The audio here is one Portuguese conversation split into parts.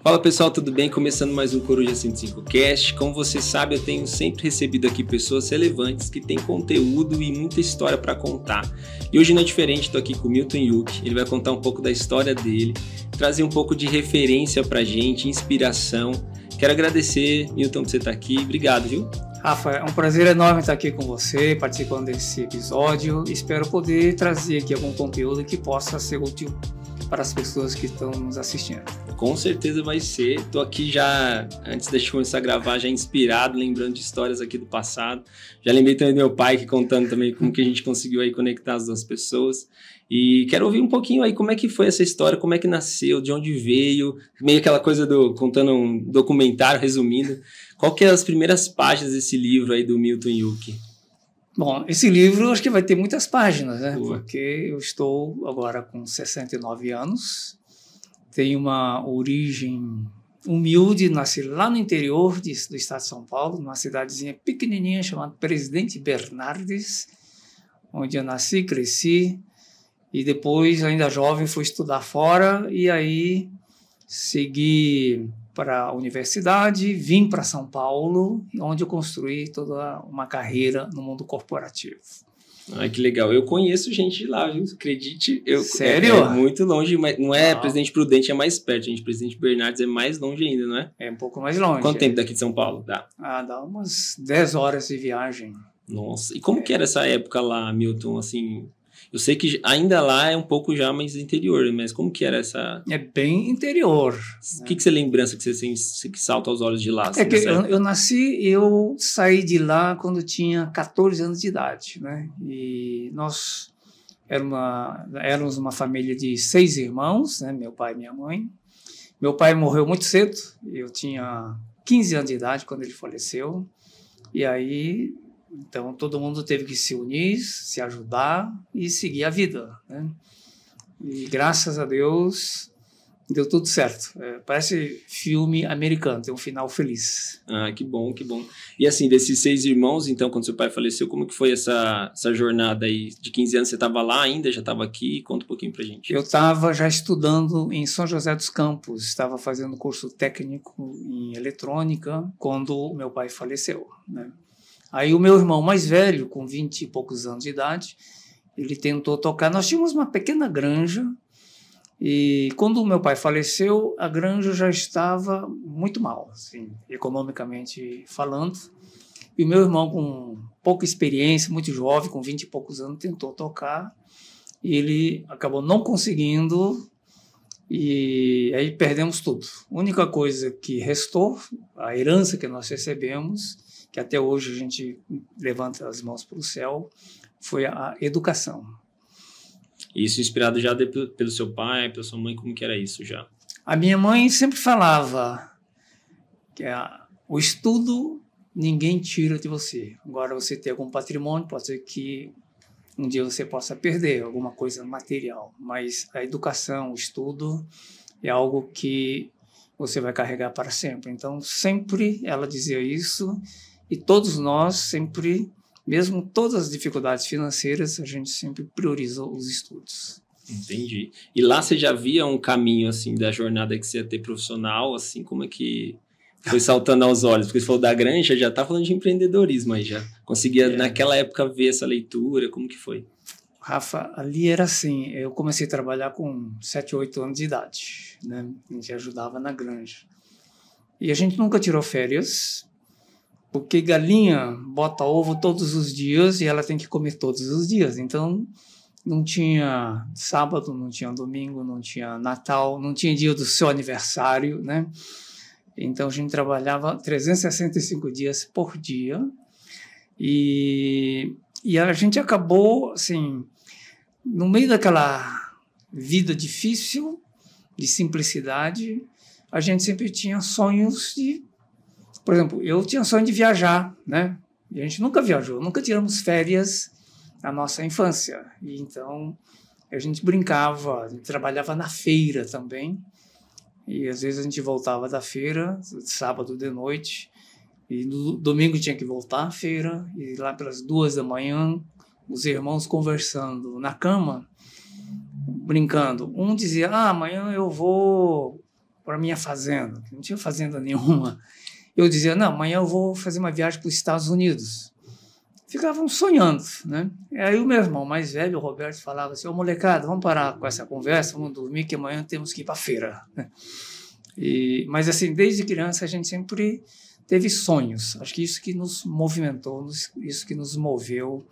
Fala pessoal, tudo bem? Começando mais um Coruja 105 Cast. Como você sabe, eu tenho sempre recebido aqui pessoas relevantes que têm conteúdo e muita história para contar. E hoje não é diferente, estou aqui com o Milton Yuki. Ele vai contar um pouco da história dele, trazer um pouco de referência pra gente, inspiração. Quero agradecer, Milton, por você estar aqui. Obrigado, viu? Rafa, é um prazer enorme estar aqui com você, participando desse episódio. Espero poder trazer aqui algum conteúdo que possa ser útil para as pessoas que estão nos assistindo. Com certeza vai ser. Tô aqui já, antes de começar a gravar, já inspirado, lembrando de histórias aqui do passado. Já lembrei também do meu pai, que contando também como que a gente conseguiu aí conectar as duas pessoas. E quero ouvir um pouquinho aí como é que foi essa história, como é que nasceu, de onde veio, meio aquela coisa contando um documentário, resumindo. Qual que é as primeiras páginas desse livro aí do Milton Yuki? Bom, esse livro acho que vai ter muitas páginas, né? Boa. Porque eu estou agora com 69 anos, tenho uma origem humilde, nasci lá no interior do estado de São Paulo, numa cidadezinha pequenininha chamada Presidente Bernardes, onde eu nasci, cresci, e depois, ainda jovem, fui estudar fora, e aí segui para a universidade, vim para São Paulo, onde eu construí toda uma carreira no mundo corporativo. Ai, que legal. Eu conheço gente de lá, viu? Acredite. Sério? É muito longe, mas não é Presidente Prudente, é mais perto, gente. Presidente Bernardes é mais longe ainda, não é? É um pouco mais longe. Quanto tempo daqui de São Paulo? Dá? Dá umas 10 horas de viagem. Nossa, e como que era essa época lá, Milton, assim... Eu sei que ainda lá é um pouco já mais interior, mas como que era essa... É bem interior. O que você lembrança que você que salta aos olhos de lá? Assim, É que eu saí de lá quando tinha 14 anos de idade, né? E nós éramos uma família de 6 irmãos, né? Meu pai e minha mãe. Meu pai morreu muito cedo, eu tinha 15 anos de idade quando ele faleceu. E aí... Então, todo mundo teve que se unir, se ajudar e seguir a vida, né? E, graças a Deus, deu tudo certo. Parece filme americano, tem um final feliz. Ah, que bom, que bom. E assim, desses 6 irmãos, então, quando seu pai faleceu, como que foi essa jornada aí? De 15 anos você estava lá ainda, já estava aqui? Conta um pouquinho pra gente. Eu estava já estudando em São José dos Campos, estava fazendo curso técnico em eletrônica quando o meu pai faleceu, né? Aí o meu irmão mais velho, com 20 e poucos anos de idade, ele tentou tocar. Nós tínhamos uma pequena granja e quando o meu pai faleceu, a granja já estava muito mal, assim, economicamente falando. E o meu irmão, com pouca experiência, muito jovem, com 20 e poucos anos, tentou tocar e ele acabou não conseguindo e aí perdemos tudo. A única coisa que restou, a herança que nós recebemos, que até hoje a gente levanta as mãos para o céu, foi a educação. Isso inspirado já pelo seu pai, pela sua mãe, como que era isso já? A minha mãe sempre falava que o estudo ninguém tira de você. Agora você tem algum patrimônio, pode ser que um dia você possa perder alguma coisa material, mas a educação, o estudo é algo que você vai carregar para sempre. Então, sempre ela dizia isso. E todos nós sempre, mesmo todas as dificuldades financeiras, a gente sempre priorizou os estudos. Entendi. E lá você já via um caminho, assim, da jornada que você ia ter profissional, assim, como é que foi saltando aos olhos? Porque você falou da granja, já tá falando de empreendedorismo aí, já conseguia naquela época ver essa leitura, como que foi? Rafa, ali era assim, eu comecei a trabalhar com 7, 8 anos de idade, né? A gente ajudava na granja. E a gente nunca tirou férias, porque galinha bota ovo todos os dias e ela tem que comer todos os dias. Então, não tinha sábado, não tinha domingo, não tinha Natal, não tinha dia do seu aniversário, né? Então, a gente trabalhava 365 dias por dia. E a gente acabou, assim, no meio daquela vida difícil, de simplicidade, a gente sempre tinha sonhos de... Por exemplo, eu tinha sonho de viajar, né? E a gente nunca viajou, nunca tiramos férias na nossa infância. E então, a gente brincava, a gente trabalhava na feira também. E às vezes a gente voltava da feira, sábado de noite, e no domingo tinha que voltar à feira, e lá pelas 2 da manhã, os irmãos conversando na cama, brincando. Um dizia, amanhã eu vou para minha fazenda. Não tinha fazenda nenhuma. Eu dizia, não, amanhã eu vou fazer uma viagem para os Estados Unidos. Ficavam sonhando, né? E aí o meu irmão mais velho, o Roberto, falava assim, ô molecada, vamos parar com essa conversa, vamos dormir, que amanhã temos que ir para a feira. Mas assim, desde criança a gente sempre teve sonhos. Acho que isso que nos movimentou, isso que nos moveu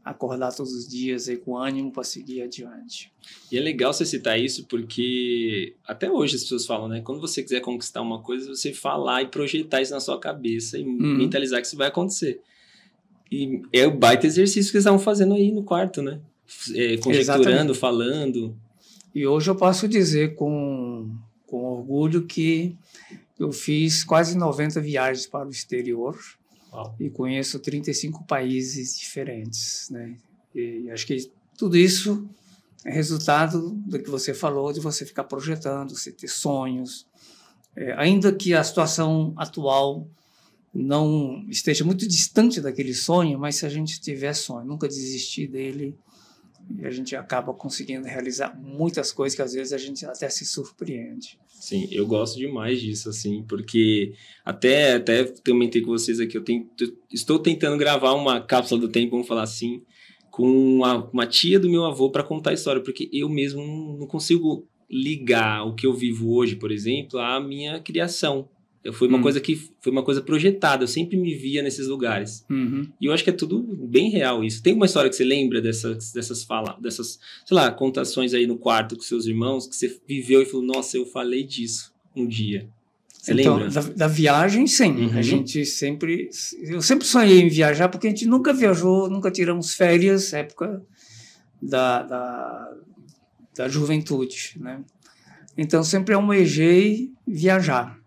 a acordar todos os dias aí com ânimo para seguir adiante. E é legal você citar isso porque até hoje as pessoas falam, né? Quando você quiser conquistar uma coisa, você falar e projetar isso na sua cabeça e mentalizar que isso vai acontecer. E é o baita exercício que eles estavam fazendo aí no quarto, né? Conjecturando, exatamente. Falando. E hoje eu posso dizer com orgulho que eu fiz quase 90 viagens para o exterior. Uau. E conheço 35 países diferentes, né? E acho que tudo isso é resultado do que você falou, de você ficar projetando, você ter sonhos. Ainda que a situação atual não esteja muito distante daquele sonho, mas se a gente tiver sonho, nunca desistir dele, a gente acaba conseguindo realizar muitas coisas que às vezes a gente até se surpreende. Sim, eu gosto demais disso, assim, porque até comentei com vocês aqui, estou tentando gravar uma cápsula do tempo, vamos falar assim, com uma tia do meu avô para contar a história, porque eu mesmo não consigo ligar o que eu vivo hoje, por exemplo, à minha criação. Foi uma coisa projetada, eu sempre me via nesses lugares. E eu acho que é tudo bem real isso. Tem uma história que você lembra dessas, sei lá, contações aí no quarto com seus irmãos, que você viveu e falou, nossa, eu falei disso um dia. Você lembra? Da viagem, sim. Eu sempre sonhei em viajar, porque a gente nunca viajou, nunca tiramos férias, época da juventude, né? Então, sempre almejei viajar.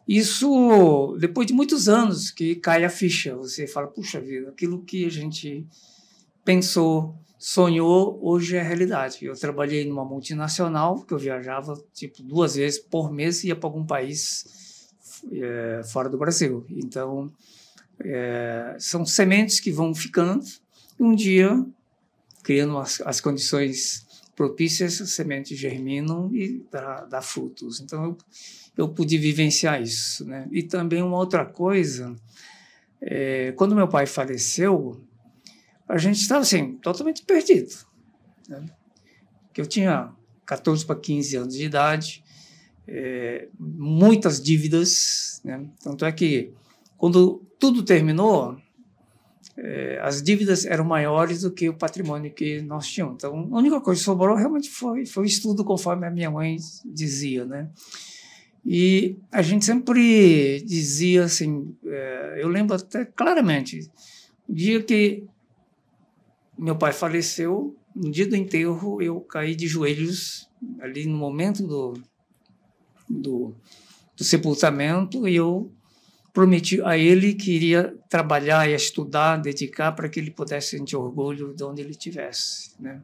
Isso, depois de muitos anos que cai a ficha, você fala, puxa vida, aquilo que a gente pensou, sonhou, hoje é realidade. Eu trabalhei numa multinacional, que eu viajava tipo 2 vezes por mês, ia para algum país fora do Brasil. Então, são sementes que vão ficando, e um dia, criando as condições propícias, as sementes germinam e dá frutos. Então, eu pude vivenciar isso, né? E também uma outra coisa, quando meu pai faleceu, a gente estava assim, totalmente perdido, né? Porque eu tinha 14 para 15 anos de idade, muitas dívidas, né? Tanto é que, quando tudo terminou, as dívidas eram maiores do que o patrimônio que nós tínhamos. Então, a única coisa que sobrou realmente foi o estudo, conforme a minha mãe dizia, né? E a gente sempre dizia assim, eu lembro até claramente, o dia que meu pai faleceu, no dia do enterro, eu caí de joelhos ali no momento do sepultamento, e eu prometi a ele que iria trabalhar e estudar, dedicar para que ele pudesse sentir orgulho de onde ele estivesse, né?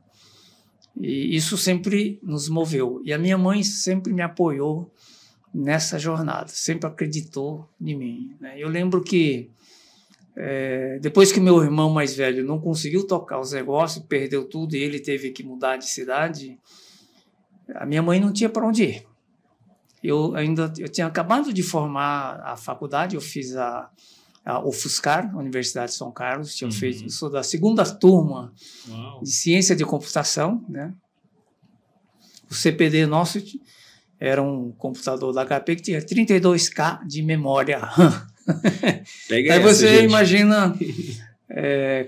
E isso sempre nos moveu. E a minha mãe sempre me apoiou nessa jornada, sempre acreditou em mim, né? Eu lembro que depois que meu irmão mais velho não conseguiu tocar os negócios, perdeu tudo e ele teve que mudar de cidade, a minha mãe não tinha para onde ir. Eu tinha acabado de formar a faculdade, eu fiz a UFSCar, a Universidade de São Carlos, eu sou da 2ª turma de Ciência de Computação, né? O CPD nosso era um computador da HP que tinha 32K de memória RAM. Aí você imagina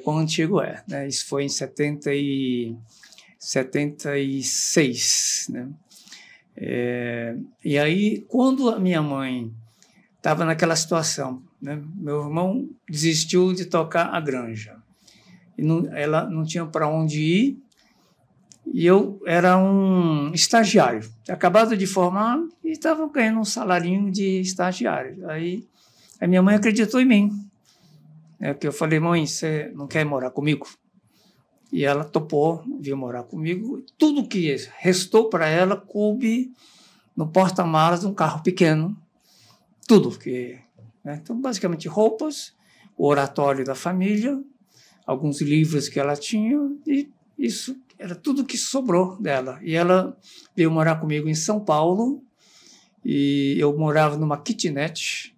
quão antigo é, né? Isso foi em 76, né? E aí, quando a minha mãe estava naquela situação, né? Meu irmão desistiu de tocar a granja. Ela não tinha para onde ir, e eu era um estagiário. Tinha acabado de formar e estava ganhando um salarinho de estagiário. Aí a minha mãe acreditou em mim. Que eu falei, mãe, você não quer morar comigo? E ela topou, veio morar comigo. Tudo que restou para ela coube no porta-malas de um carro pequeno. Tudo. Né? Então, basicamente, roupas, o oratório da família, alguns livros que ela tinha, e isso era tudo que sobrou dela. E ela veio morar comigo em São Paulo, e eu morava numa kitnet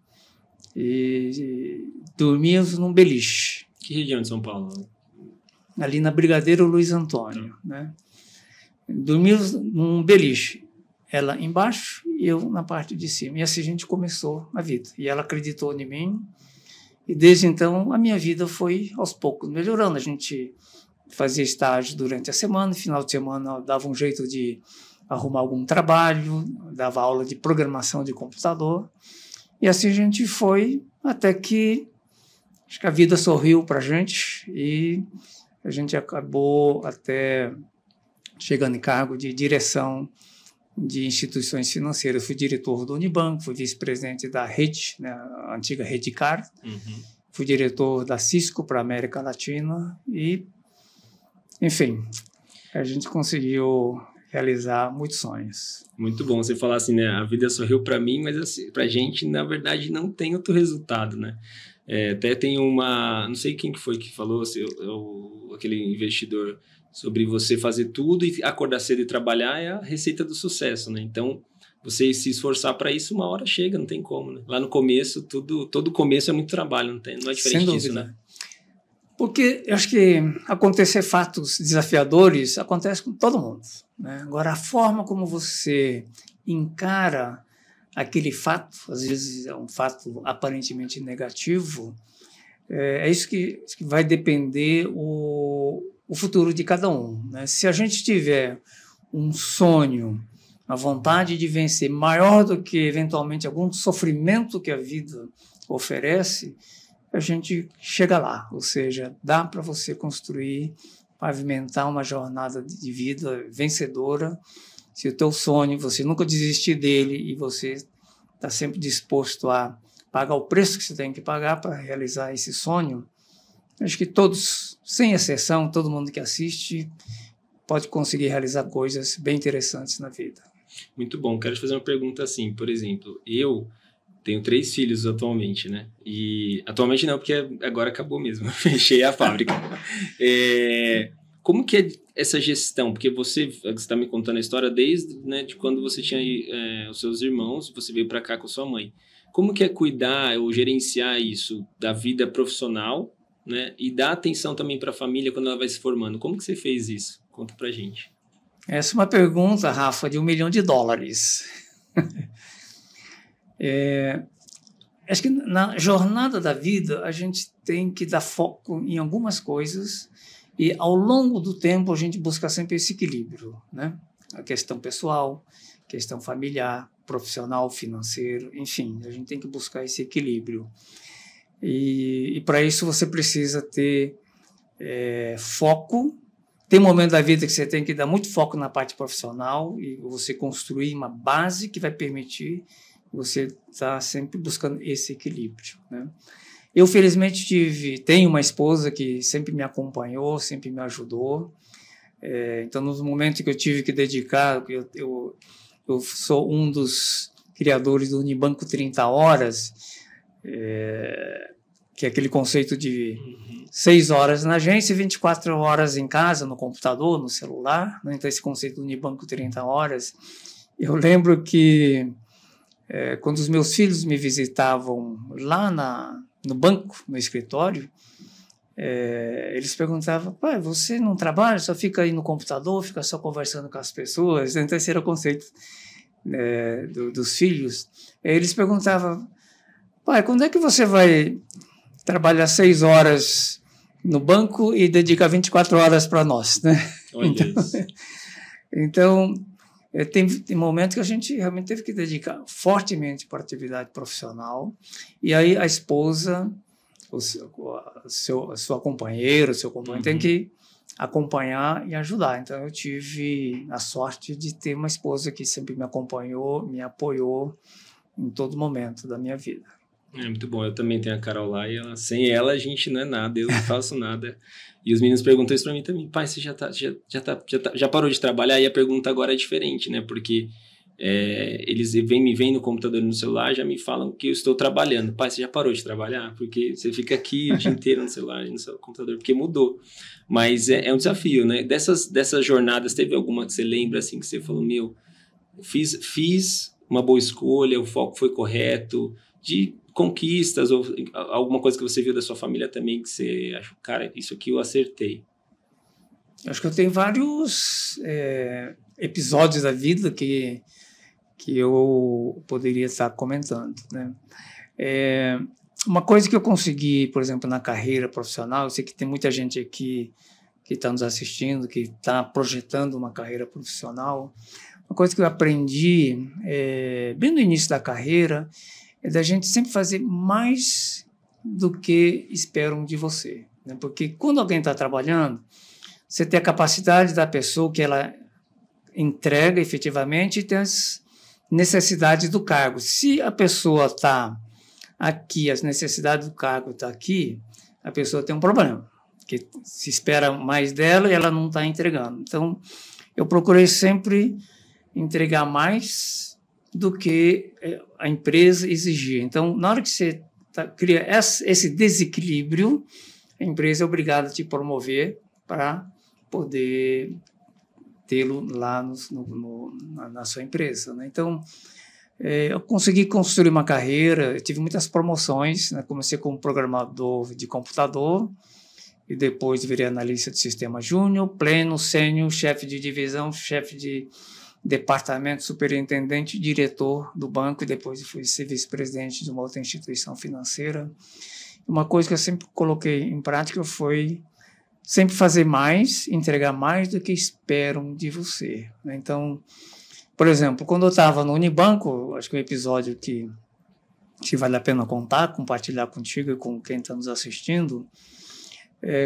e dormíamos num beliche. Que região de São Paulo? Ali na Brigadeiro Luiz Antônio, né? Dormíamos num beliche, ela embaixo e eu na parte de cima. E assim a gente começou a vida. E ela acreditou em mim. E desde então a minha vida foi aos poucos melhorando. A gente fazia estágio durante a semana, final de semana dava um jeito de arrumar algum trabalho, dava aula de programação de computador. E assim a gente foi até que acho que a vida sorriu para a gente e a gente acabou até chegando em cargo de direção de instituições financeiras. Fui diretor do Unibanco, fui vice-presidente da rede, né, a antiga Redcard, fui diretor da Cisco para a América Latina e, enfim, a gente conseguiu realizar muitos sonhos. Muito bom você falar assim, né? A vida sorriu para mim, mas assim, para a gente, na verdade, não tem outro resultado, né? Até tem não sei quem que foi que falou, assim, aquele investidor, sobre você fazer tudo e acordar cedo e trabalhar é a receita do sucesso, né? Então, você se esforçar para isso, uma hora chega, não tem como, né? Lá no começo, todo começo é muito trabalho, não é diferente disso, né? Porque eu acho que acontecer fatos desafiadores acontece com todo mundo, né? Agora, a forma como você encara aquele fato, às vezes é um fato aparentemente negativo, é isso que vai depender o futuro de cada um, né? Se a gente tiver um sonho, a vontade de vencer maior do que eventualmente algum sofrimento que a vida oferece, a gente chega lá, ou seja, dá para você construir, pavimentar uma jornada de vida vencedora. Se o teu sonho, você nunca desistir dele e você está sempre disposto a pagar o preço que você tem que pagar para realizar esse sonho, acho que todos, sem exceção, todo mundo que assiste pode conseguir realizar coisas bem interessantes na vida. Muito bom. Quero te fazer uma pergunta assim, por exemplo, eu tenho 3 filhos atualmente, né? E atualmente não, porque agora acabou mesmo, fechei a fábrica. Como que é essa gestão? Porque você está me contando a história desde, né, de quando você tinha os seus irmãos, você veio para cá com sua mãe. Como que é cuidar ou gerenciar isso da vida profissional, né, e dar atenção também para a família quando ela vai se formando? Como que você fez isso? Conta pra gente. Essa é uma pergunta, Rafa, de $1 milhão. Acho que na jornada da vida a gente tem que dar foco em algumas coisas e ao longo do tempo a gente busca sempre esse equilíbrio, né? A questão pessoal, questão familiar, profissional, financeiro, enfim, a gente tem que buscar esse equilíbrio. E para isso você precisa ter foco. Tem um momento da vida que você tem que dar muito foco na parte profissional e você construir uma base que vai permitir você estar sempre buscando esse equilíbrio, né? Eu, felizmente, tenho uma esposa que sempre me acompanhou, sempre me ajudou. Então, nos momentos que eu tive que dedicar, eu sou um dos criadores do Unibanco 30 Horas, que é aquele conceito de 6 horas na agência e 24 horas em casa, no computador, no celular, né? Então, esse conceito do Unibanco 30 Horas. Eu lembro que quando os meus filhos me visitavam lá no banco, no escritório, eles perguntavam: pai, você não trabalha, só fica aí no computador, fica só conversando com as pessoas? Então, esse era o conceito dos filhos. Eles perguntavam: pai, quando é que você vai trabalhar 6 horas no banco e dedicar 24 horas para nós, né? Então, tem momentos que a gente realmente teve que dedicar fortemente para a atividade profissional, e aí a esposa, a sua companheira, o seu companheiro tem que acompanhar e ajudar. Então, eu tive a sorte de ter uma esposa que sempre me acompanhou, me apoiou em todo momento da minha vida. Muito bom, eu também tenho a Carol lá e sem ela a gente não é nada, eu não faço nada. E os meninos perguntam isso pra mim também: pai, você já parou de trabalhar? E a pergunta agora é diferente, né? Porque eles me veem no computador e no celular, já me falam que eu estou trabalhando. Pai, você já parou de trabalhar? Porque você fica aqui o dia inteiro no celular e no seu computador, porque mudou. Mas é um desafio, né? Dessas jornadas, teve alguma que você lembra assim, que você falou: meu, fiz uma boa escolha, o foco foi correto, de conquistas ou alguma coisa que você viu da sua família também que você achou, cara, isso aqui eu acertei? Acho que eu tenho vários episódios da vida que eu poderia estar comentando, né? Uma coisa que eu consegui, por exemplo, na carreira profissional, eu sei que tem muita gente aqui que está nos assistindo, que está projetando uma carreira profissional. Uma coisa que eu aprendi bem no início da carreira é da gente sempre fazer mais do que esperam de você, né? Porque quando alguém está trabalhando, você tem a capacidade da pessoa que ela entrega efetivamente e tem as necessidades do cargo. Se a pessoa está aqui, as necessidades do cargo estão aqui, a pessoa tem um problema, que se espera mais dela e ela não está entregando. Então, eu procurei sempre entregar mais do que a empresa exigia. Então, na hora que você cria esse desequilíbrio, a empresa é obrigada a te promover para poder tê-lo lá na sua empresa, né? Então, eu consegui construir uma carreira, eu tive muitas promoções, né? Comecei como programador de computador e depois virei analista de sistema júnior, pleno, sênior, chefe de divisão, chefe de departamento, superintendente, diretor do banco e depois fui ser vice-presidente de uma outra instituição financeira. Uma coisa que eu sempre coloquei em prática foi sempre fazer mais, entregar mais do que esperam de você, né? Então, por exemplo, quando eu estava no Unibanco, acho que é um episódio que vale a pena contar, compartilhar contigo e com quem está nos assistindo.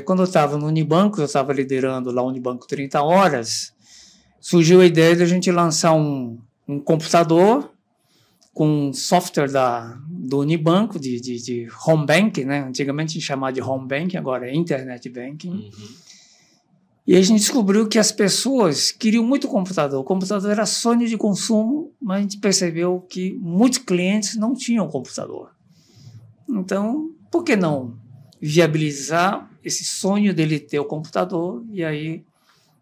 Quando eu estava no Unibanco, eu estava liderando lá o Unibanco 30 Horas, surgiu a ideia de a gente lançar um computador com software do Unibanco, de home banking, né? Antigamente a gente chamava de home banking, agora é internet banking. Uhum. E a gente descobriu que as pessoas queriam muito computador. O computador era sonho de consumo, mas a gente percebeu que muitos clientes não tinham computador. Então, por que não viabilizar esse sonho dele ter o computador? E aí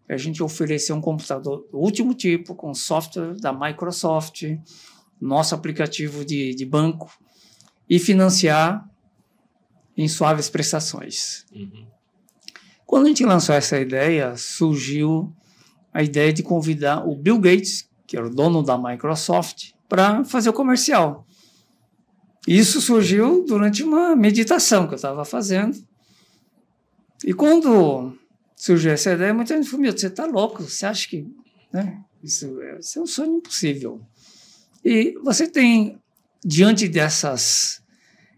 a gente ofereceu um computador do último tipo, com software da Microsoft, nosso aplicativo de banco, e financiar em suaves prestações. Uhum. Quando a gente lançou essa ideia, surgiu a ideia de convidar o Bill Gates, que era o dono da Microsoft, para fazer o comercial. Isso surgiu durante uma meditação que eu estava fazendo. E quando surgiu essa ideia, muita gente falou: meu, você está louco, você acha que, né, isso é um sonho impossível. E você tem, diante dessas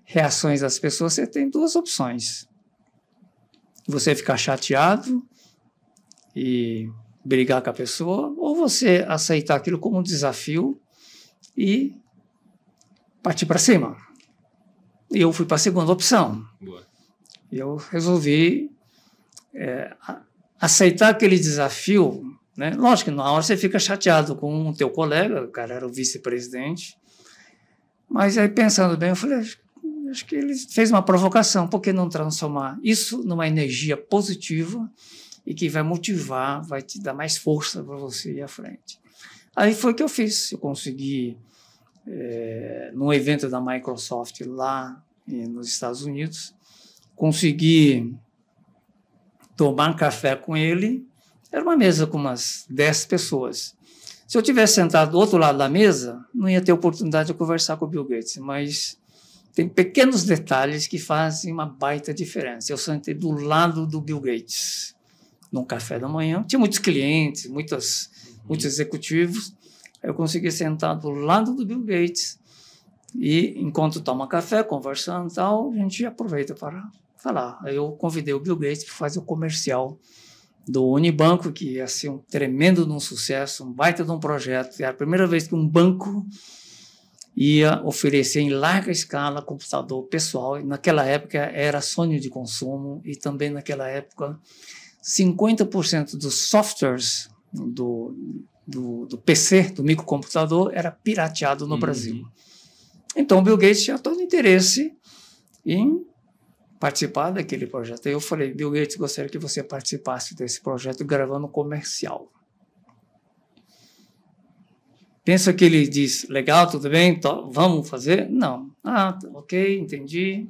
reações das pessoas, você tem duas opções. Você ficar chateado e brigar com a pessoa, ou você aceitar aquilo como um desafio e partir para cima. E eu fui para a segunda opção. Boa. Eu resolvi aceitar aquele desafio, né? Lógico que na hora você fica chateado com o teu colega, o cara era o vice-presidente, mas aí pensando bem, eu falei, acho que ele fez uma provocação, por que não transformar isso numa energia positiva e que vai motivar, vai te dar mais força para você ir à frente. Aí foi o que eu fiz, eu consegui, num evento da Microsoft lá nos Estados Unidos, consegui tomar café com ele. Era uma mesa com umas 10 pessoas. Se eu tivesse sentado do outro lado da mesa, não ia ter oportunidade de conversar com o Bill Gates, mas tem pequenos detalhes que fazem uma baita diferença. Eu sentei do lado do Bill Gates, num café da manhã. Tinha muitos clientes, muitos executivos. Eu consegui sentar do lado do Bill Gates e, enquanto toma café, conversando e tal, a gente aproveita para falar. Aí eu convidei o Bill Gates para fazer o comercial do Unibanco, que ia ser um tremendo de um sucesso, um baita de um projeto. Era a primeira vez que um banco ia oferecer em larga escala computador pessoal. E naquela época era sonho de consumo e também naquela época 50% dos softwares do PC, do microcomputador, era pirateado no Brasil. Então o Bill Gates tinha todo interesse em participar daquele projeto. Aí eu falei, Bill Gates, gostaria que você participasse desse projeto gravando comercial. pensa que ele diz, legal, tudo bem, vamos fazer? Não. Ok, entendi.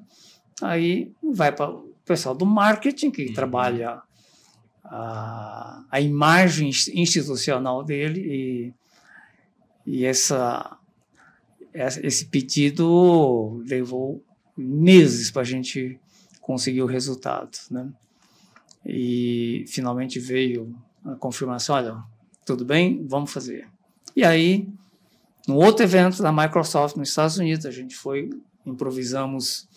Aí vai para o pessoal do marketing, que trabalha a imagem institucional dele, e esse pedido levou meses para a gente conseguir o resultado, né? E finalmente veio a confirmação, olha, tudo bem, vamos fazer. E aí, no outro evento da Microsoft nos Estados Unidos, a gente improvisamos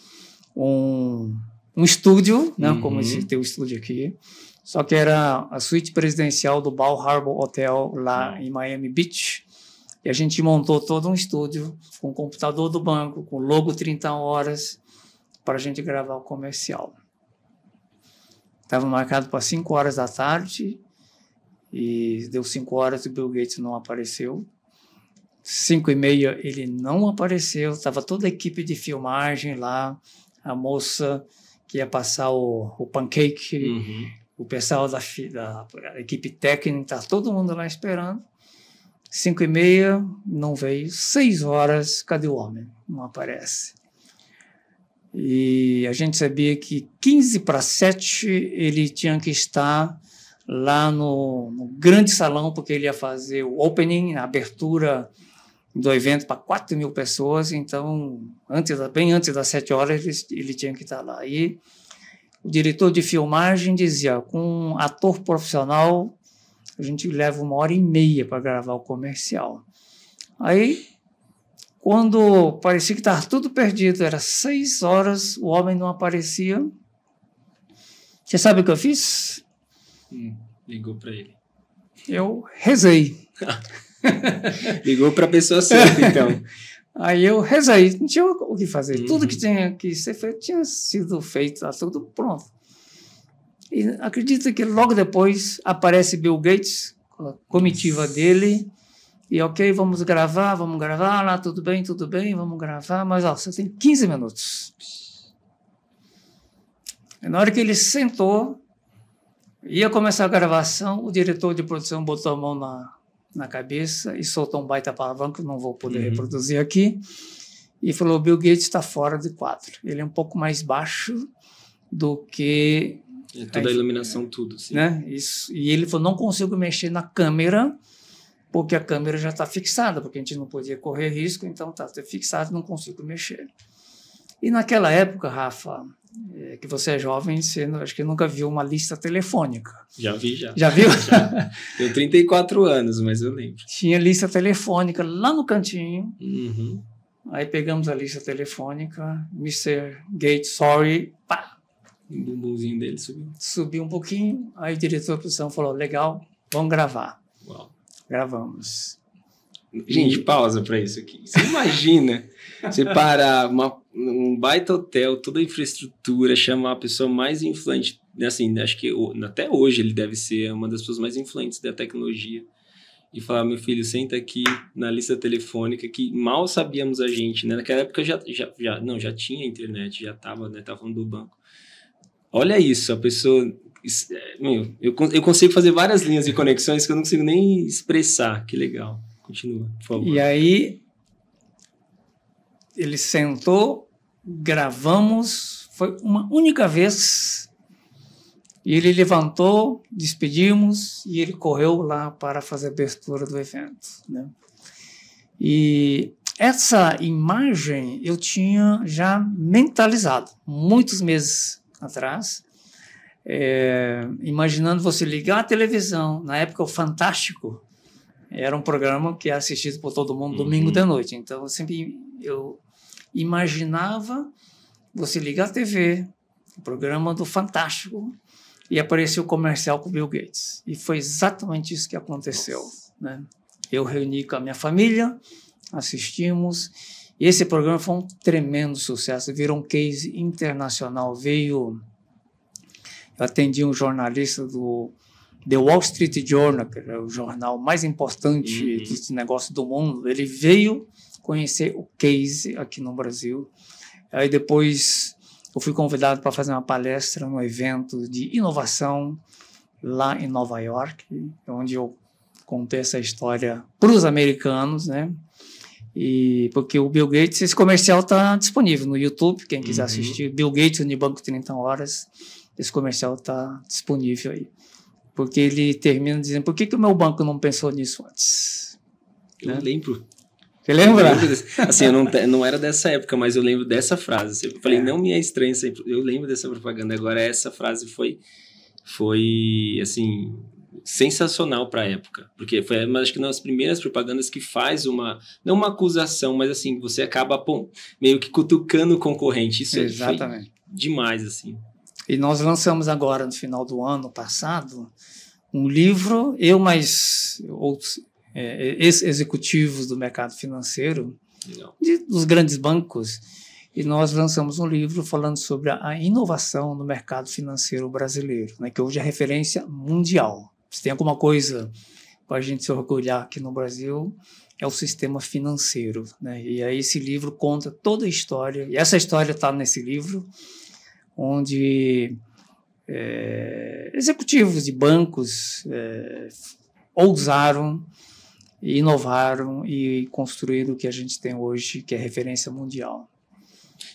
um estúdio, né, como esse teu estúdio aqui, só que era a suíte presidencial do Bal Harbour Hotel lá em Miami Beach, e a gente montou todo um estúdio com o computador do banco, com o logo 30 horas, para a gente gravar o comercial. Estava marcado para 5 horas da tarde, e deu 5 horas e o Bill Gates não apareceu. 5h30 ele não apareceu, estava toda a equipe de filmagem lá, a moça que ia passar o pancake, o pessoal da equipe técnica, está todo mundo lá esperando. 5h30 não veio, 6 horas, cadê o homem? Não aparece. E a gente sabia que 6:45 ele tinha que estar lá no grande salão, porque ele ia fazer o opening, a abertura do evento para 4.000 pessoas, então, bem antes das 7 horas, ele tinha que estar lá. E o diretor de filmagem dizia, com um ator profissional, a gente leva 1h30 para gravar o comercial. Aí, quando parecia que estava tudo perdido, era 6 horas, o homem não aparecia. Você sabe o que eu fiz? Ligou para ele. Eu rezei. Ligou para a pessoa certa, então. Aí eu rezei, não tinha o que fazer. Tudo que tinha que ser feito tinha sido feito, está tudo pronto. E acredita que logo depois aparece Bill Gates, com a comitiva dele, e ok, vamos gravar, lá, tudo bem, vamos gravar, mas ó, você tem 15 minutos. E na hora que ele sentou, ia começar a gravação, o diretor de produção botou a mão na cabeça e soltou um baita palavrão que eu não vou poder reproduzir aqui, e falou, Bill Gates está fora de quadro. Ele é um pouco mais baixo do que... toda a iluminação, tudo. Sim. Né? Isso. E ele falou, não consigo mexer na câmera, porque a câmera já está fixada, porque a gente não podia correr risco, então está fixado, não consigo mexer. E naquela época, Rafa, que você é jovem, você acho que nunca viu uma lista telefônica. Já vi, já. Já viu? Já. Tenho 34 anos, mas eu lembro. Tinha lista telefônica lá no cantinho. Aí pegamos a lista telefônica, Mr. Gates, sorry, pá. O bumbumzinho dele subiu. Subiu um pouquinho, aí o diretor de produção falou, legal, vamos gravar. Uau. Gravamos. Gente, pausa para isso aqui. Você imagina você parar um baita hotel, toda a infraestrutura, chamar a pessoa mais influente, assim, acho que até hoje ele deve ser uma das pessoas mais influentes da tecnologia, e falar, meu filho, senta aqui na lista telefônica, que mal sabíamos a gente, né? Naquela época já tinha internet, já estava, né? Tava falando do banco. Olha isso, a pessoa... eu consigo fazer várias linhas de conexões que eu não consigo nem expressar. Que legal. Continua, por favor. E aí, ele sentou, gravamos, foi uma única vez, e ele levantou, despedimos, e ele correu lá para fazer a abertura do evento, né? E essa imagem eu tinha já mentalizado, muitos meses atrás, imaginando você ligar a televisão, na época o Fantástico era um programa que era assistido por todo mundo domingo de noite, então eu imaginava você ligar a TV, o programa do Fantástico, e apareceu o comercial com o Bill Gates, e foi exatamente isso que aconteceu, né? Eu reuni com a minha família, assistimos, e esse programa foi um tremendo sucesso, virou um case internacional, eu atendi um jornalista do The Wall Street Journal, que é o jornal mais importante desse negócio do mundo, ele veio conhecer o case aqui no Brasil. Aí depois eu fui convidado para fazer uma palestra num evento de inovação lá em Nova York, onde eu contei essa história para os americanos, né? E porque o Bill Gates, esse comercial está disponível no YouTube, quem quiser assistir, Bill Gates, Unibanco 30 horas, esse comercial está disponível aí. Porque ele termina dizendo, por que o meu banco não pensou nisso antes? Eu lembro. Você lembra? Assim, eu não era dessa época, mas eu lembro dessa frase. Eu falei, não me é estranho, eu lembro dessa propaganda. Agora, essa frase foi assim, sensacional para a época. Porque foi, acho que, uma das primeiras propagandas que faz não uma acusação, mas assim, você acaba meio que cutucando o concorrente. Isso exatamente. Foi demais, assim. E nós lançamos agora, no final do ano passado, um livro, eu mais outros ex-executivos do mercado financeiro, dos grandes bancos, e nós lançamos um livro falando sobre a inovação no mercado financeiro brasileiro, né, que hoje é referência mundial. Se tem alguma coisa para a gente se orgulhar aqui no Brasil, é o sistema financeiro, né? E aí esse livro conta toda a história, e essa história está nesse livro, onde executivos de bancos ousaram, inovaram e construíram o que a gente tem hoje, que é referência mundial.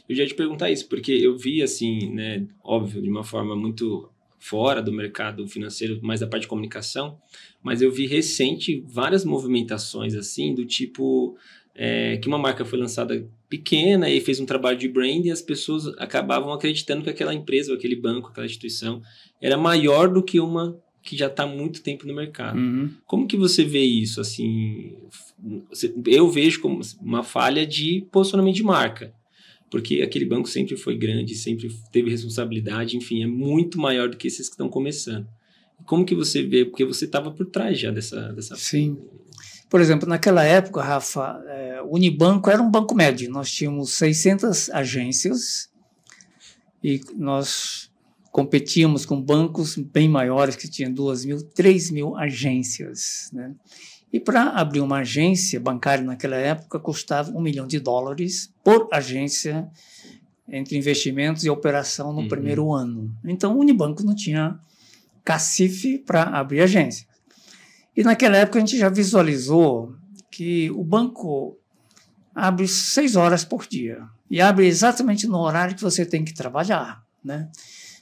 Eu já ia te perguntar isso, porque eu vi, assim, né, óbvio, de uma forma muito fora do mercado financeiro, mais da parte de comunicação, mas eu vi recente várias movimentações, assim, do tipo que uma marca foi lançada pequena e fez um trabalho de brand e as pessoas acabavam acreditando que aquela empresa, aquele banco, aquela instituição era maior do que uma que já está há muito tempo no mercado. Como que você vê isso? Assim, eu vejo como uma falha de posicionamento de marca, porque aquele banco sempre foi grande, sempre teve responsabilidade, enfim, é muito maior do que esses que estão começando. Como que você vê? Porque você estava por trás já dessa... Sim. Por exemplo, naquela época, Rafa, o Unibanco era um banco médio. Nós tínhamos 600 agências e nós competíamos com bancos bem maiores que tinham 2.000, 3.000 agências, né? E para abrir uma agência bancária naquela época custava $1 milhão por agência entre investimentos e operação no primeiro ano. Então o Unibanco não tinha cacife para abrir agência. E naquela época a gente já visualizou que o banco abre 6 horas por dia e abre exatamente no horário que você tem que trabalhar, né?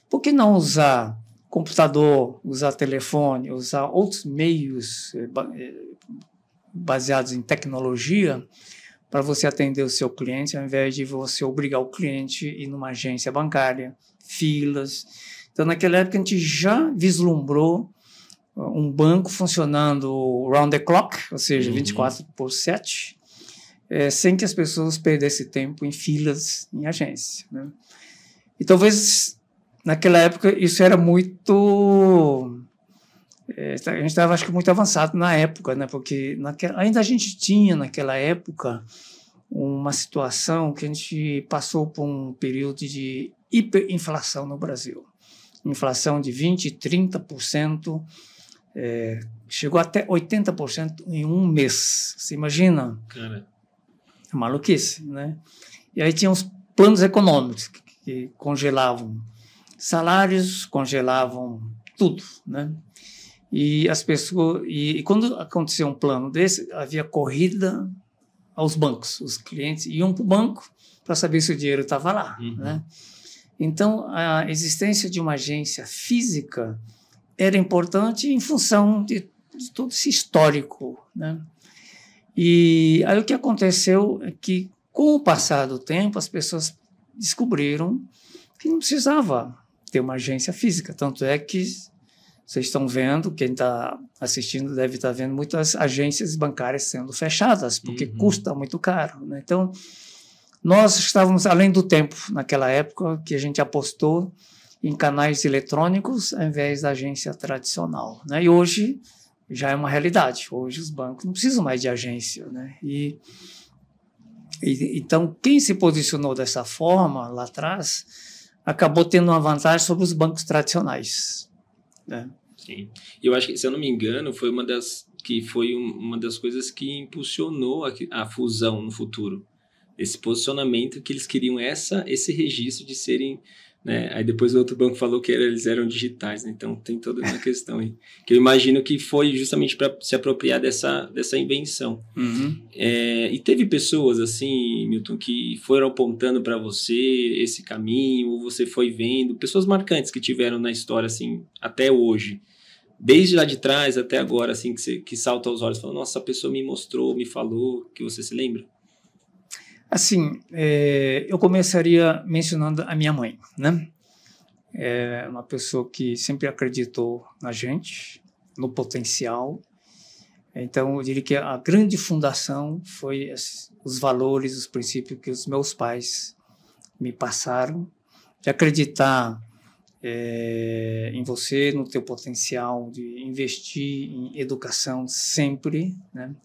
Por que não usar computador, usar telefone, usar outros meios baseados em tecnologia para você atender o seu cliente, ao invés de você obrigar o cliente a ir numa agência bancária, filas. Então, naquela época, a gente já vislumbrou um banco funcionando round the clock, ou seja, 24/7, sem que as pessoas perdessem tempo em filas em agência, né? E talvez... Naquela época, isso era muito... a gente estava, acho que, muito avançado na época, né? Porque ainda a gente tinha, naquela época, uma situação que a gente passou por um período de hiperinflação no Brasil. Inflação de 20%, 30%, chegou até 80% em um mês. Você imagina? Cara. É maluquice, né? E aí tinha os planos econômicos que congelavam salários, congelavam tudo, né? E as pessoas, e quando aconteceu um plano desse, havia corrida aos bancos. Os clientes iam para o banco para saber se o dinheiro estava lá, né? Então, a existência de uma agência física era importante em função de todo esse histórico, né? E aí o que aconteceu é que, com o passar do tempo, as pessoas descobriram que não precisava ter uma agência física. Tanto é que vocês estão vendo, quem está assistindo deve estar vendo muitas agências bancárias sendo fechadas, porque custa muito caro, né? Então, nós estávamos além do tempo naquela época que a gente apostou em canais eletrônicos ao invés da agência tradicional, né? E hoje já é uma realidade. Hoje os bancos não precisam mais de agência, né? Então, quem se posicionou dessa forma lá atrás acabou tendo uma vantagem sobre os bancos tradicionais, né? Sim. Eu acho que, se eu não me engano, foi uma das coisas que impulsionou a fusão no futuro. Esse posicionamento que eles queriam esse registro de serem né? Aí depois o outro banco falou que eles eram digitais, né? Então tem toda uma questão aí. Que eu imagino que foi justamente para se apropriar dessa invenção. Uhum. E teve pessoas, assim, Milton, que foram apontando para você esse caminho, ou você foi vendo, pessoas marcantes que tiveram na história, assim, até hoje. Desde lá de trás até agora, assim, que salta aos olhos, falando, nossa, essa pessoa me mostrou, me falou, que você se lembra? Assim, eu começaria mencionando a minha mãe, né? É uma pessoa que sempre acreditou na gente, no potencial. Então, eu diria que a grande fundação foi os valores, os princípios que os meus pais me passaram, de acreditar em você, no teu potencial, de investir em educação sempre, né?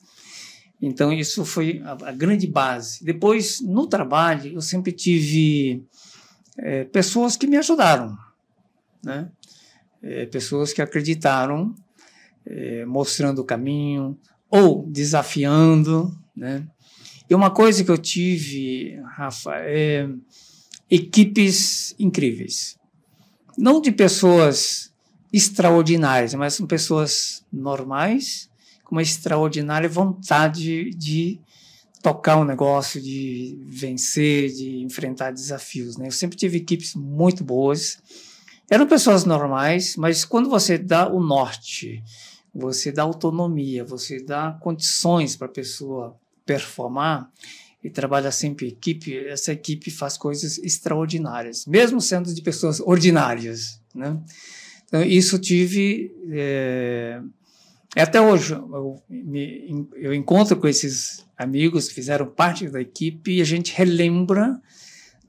Então, isso foi a grande base. Depois, no trabalho, eu sempre tive pessoas que me ajudaram, né? Pessoas que acreditaram, mostrando o caminho ou desafiando, né? E uma coisa que eu tive, Rafa, equipes incríveis. Não de pessoas extraordinárias, mas são pessoas normais, com uma extraordinária vontade de tocar um negócio, de vencer, de enfrentar desafios, né? Eu sempre tive equipes muito boas. Eram pessoas normais, mas quando você dá o norte, você dá autonomia, você dá condições para a pessoa performar e trabalha sempre em equipe, essa equipe faz coisas extraordinárias, mesmo sendo de pessoas ordinárias, né? Então, isso tive... Até hoje, eu encontro com esses amigos que fizeram parte da equipe e a gente relembra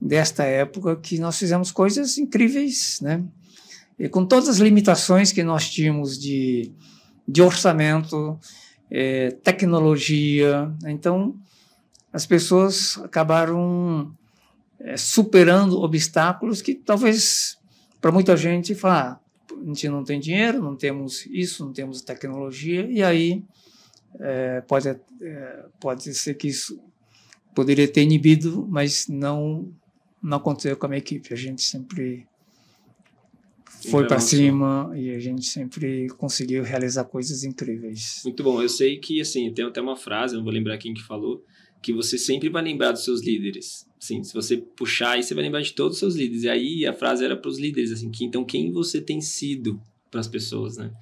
desta época que nós fizemos coisas incríveis, né? E com todas as limitações que nós tínhamos de orçamento, tecnologia. Então, as pessoas acabaram superando obstáculos que talvez para muita gente fala, a gente não tem dinheiro, não temos isso, não temos tecnologia, e aí pode ser que isso poderia ter inibido, mas não aconteceu com a minha equipe. A gente sempre foi para cima e a gente sempre conseguiu realizar coisas incríveis. Muito bom. Eu sei que, assim, tem até uma frase, não vou lembrar quem que falou, que você sempre vai lembrar dos seus líderes. Assim, se você puxar aí, você vai lembrar de todos os seus líderes. E aí a frase era para os líderes, assim, então quem você tem sido para as pessoas, né?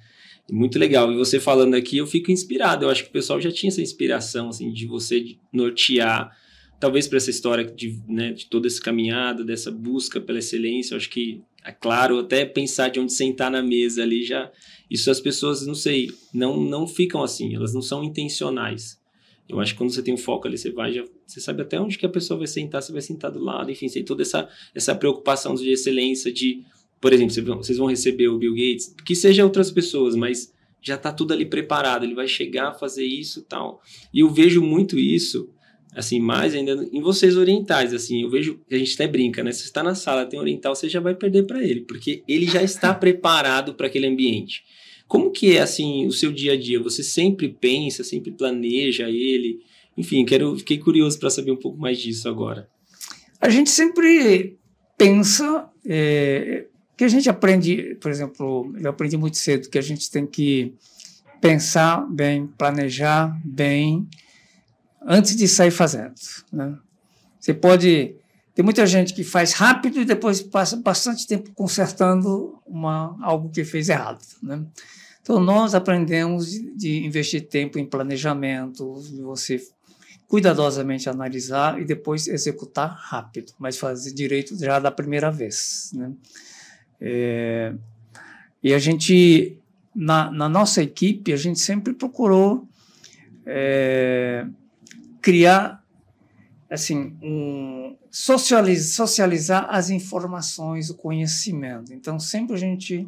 E muito legal. E você falando aqui, eu fico inspirado. Eu acho que o pessoal já tinha essa inspiração, assim, de você nortear, talvez para essa história de toda essa caminhada, dessa busca pela excelência. Eu acho que, é claro, até pensar de onde sentar na mesa ali já... Isso as pessoas, não sei, não ficam assim, elas não são intencionais. Eu acho que quando você tem um foco ali, você sabe até onde que a pessoa vai sentar, você vai sentar do lado, enfim, tem toda essa preocupação de excelência, por exemplo, vocês vão receber o Bill Gates, que seja outras pessoas, mas já está tudo ali preparado, ele vai chegar a fazer isso e tal. E eu vejo muito isso, assim, mais ainda em vocês orientais, assim, eu vejo, a gente até brinca, né? Se você está na sala, tem oriental, você já vai perder para ele, porque ele já está preparado para aquele ambiente. Como que é, assim, o seu dia a dia? Você sempre pensa, sempre planeja ele? Enfim, fiquei curioso para saber um pouco mais disso agora. A gente sempre pensa, que a gente aprende, por exemplo, eu aprendi muito cedo que a gente tem que pensar bem, planejar bem, antes de sair fazendo, né? Tem muita gente que faz rápido e depois passa bastante tempo consertando algo que fez errado, né? Então, nós aprendemos de investir tempo em planejamento, de você cuidadosamente analisar e depois executar rápido, mas fazer direito já da primeira vez, né? E a gente, na nossa equipe, a gente sempre procurou criar, assim, socializar as informações, o conhecimento. Então, sempre a gente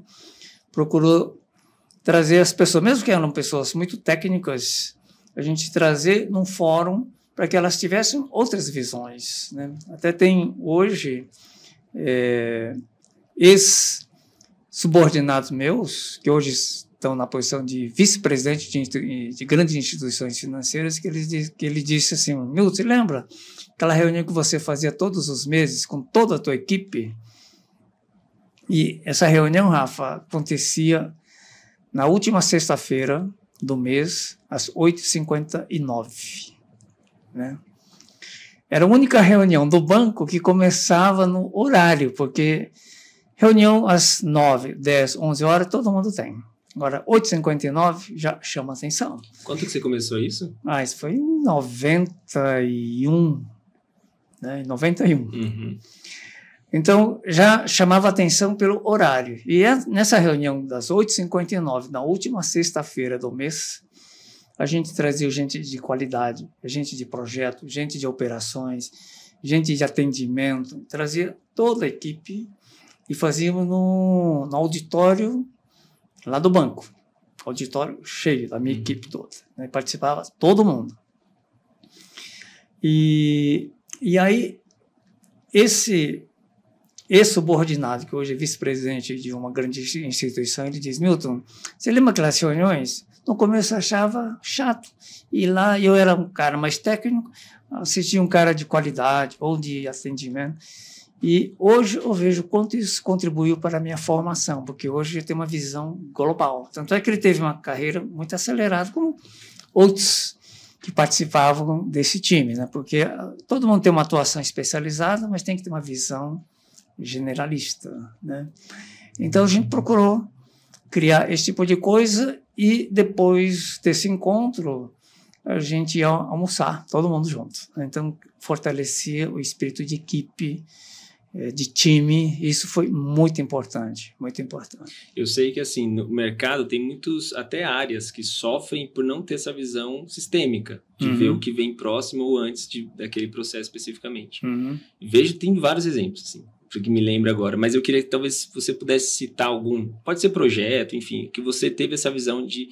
procurou trazer as pessoas, mesmo que eram pessoas muito técnicas, a gente trazer num fórum para que elas tivessem outras visões, né? Até tem hoje ex-subordinados meus, que hoje estão na posição de vice-presidente de grandes instituições financeiras, que ele disse assim, Milton, você lembra aquela reunião que você fazia todos os meses com toda a tua equipe? E essa reunião, Rafa, acontecia na última sexta-feira do mês, às 8h59, né? Era a única reunião do banco que começava no horário, porque reunião às 9, 10, 11 horas, todo mundo tem. Agora, 8h59 já chama atenção. Quanto que você começou isso? Isso foi em 91, né? 91. Uhum. Então, já chamava atenção pelo horário. E nessa reunião das 8h59, na última sexta-feira do mês, a gente trazia gente de qualidade, gente de projeto, gente de operações, gente de atendimento, trazia toda a equipe e fazíamos no auditório lá do banco. Auditório cheio da minha equipe toda, né? Participava todo mundo. E aí, esse subordinado, que hoje é vice-presidente de uma grande instituição, ele diz: Milton, você lembra aquelas reuniões? No começo eu achava chato. E lá eu era um cara mais técnico, assistia um cara de qualidade ou de atendimento. E hoje eu vejo quanto isso contribuiu para a minha formação, porque hoje eu tenho uma visão global. Tanto é que ele teve uma carreira muito acelerada, como outros que participavam desse time, né? Porque todo mundo tem uma atuação especializada, mas tem que ter uma visão generalista, né? Então a gente procurou criar esse tipo de coisa e depois desse encontro a gente ia almoçar, todo mundo junto. Então fortalecia o espírito de equipe, de time. Isso foi muito importante, muito importante. Eu sei que assim, no mercado tem muitos, até áreas que sofrem por não ter essa visão sistêmica, de ver o que vem próximo ou antes daquele processo especificamente. Vejo, tem vários exemplos, assim, que me lembro agora, mas eu queria que talvez você pudesse citar algum, pode ser projeto, enfim, que você teve essa visão de,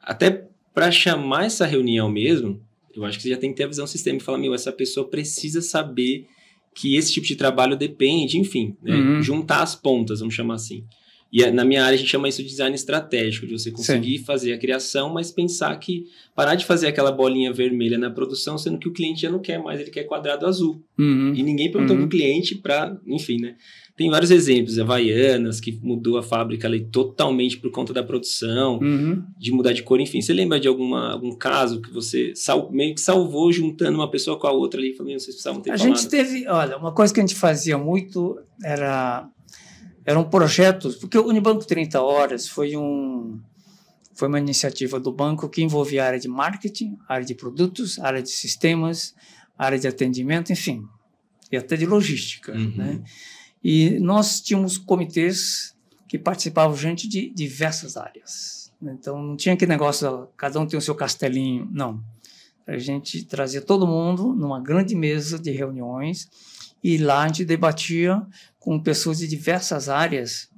até para chamar essa reunião mesmo, eu acho que você já tem que ter a visão sistêmica e falar, essa pessoa precisa saber que esse tipo de trabalho depende, enfim, né? Juntar as pontas, vamos chamar assim. E na minha área a gente chama isso de design estratégico, de você conseguir fazer a criação, mas pensar que parar de fazer aquela bolinha vermelha na produção, sendo que o cliente já não quer mais, ele quer quadrado azul. E ninguém perguntou para o cliente para, enfim, né? Tem vários exemplos, Havaianas, que mudou a fábrica ali totalmente por conta da produção, de mudar de cor, enfim. Você lembra de algum caso que você meio que salvou juntando uma pessoa com a outra ali, falando, vocês precisavam ter falado? A gente teve, olha, uma coisa que a gente fazia muito eram projetos, porque o Unibanco 30 Horas foi uma iniciativa do banco que envolvia a área de marketing, a área de produtos, a área de sistemas, a área de atendimento, enfim, e até de logística, né? E nós tínhamos comitês que participavam gente de diversas áreas. Então, não tinha aquele negócio, cada um tem o seu castelinho, não. A gente trazia todo mundo numa grande mesa de reuniões e lá a gente debatia com pessoas de diversas áreas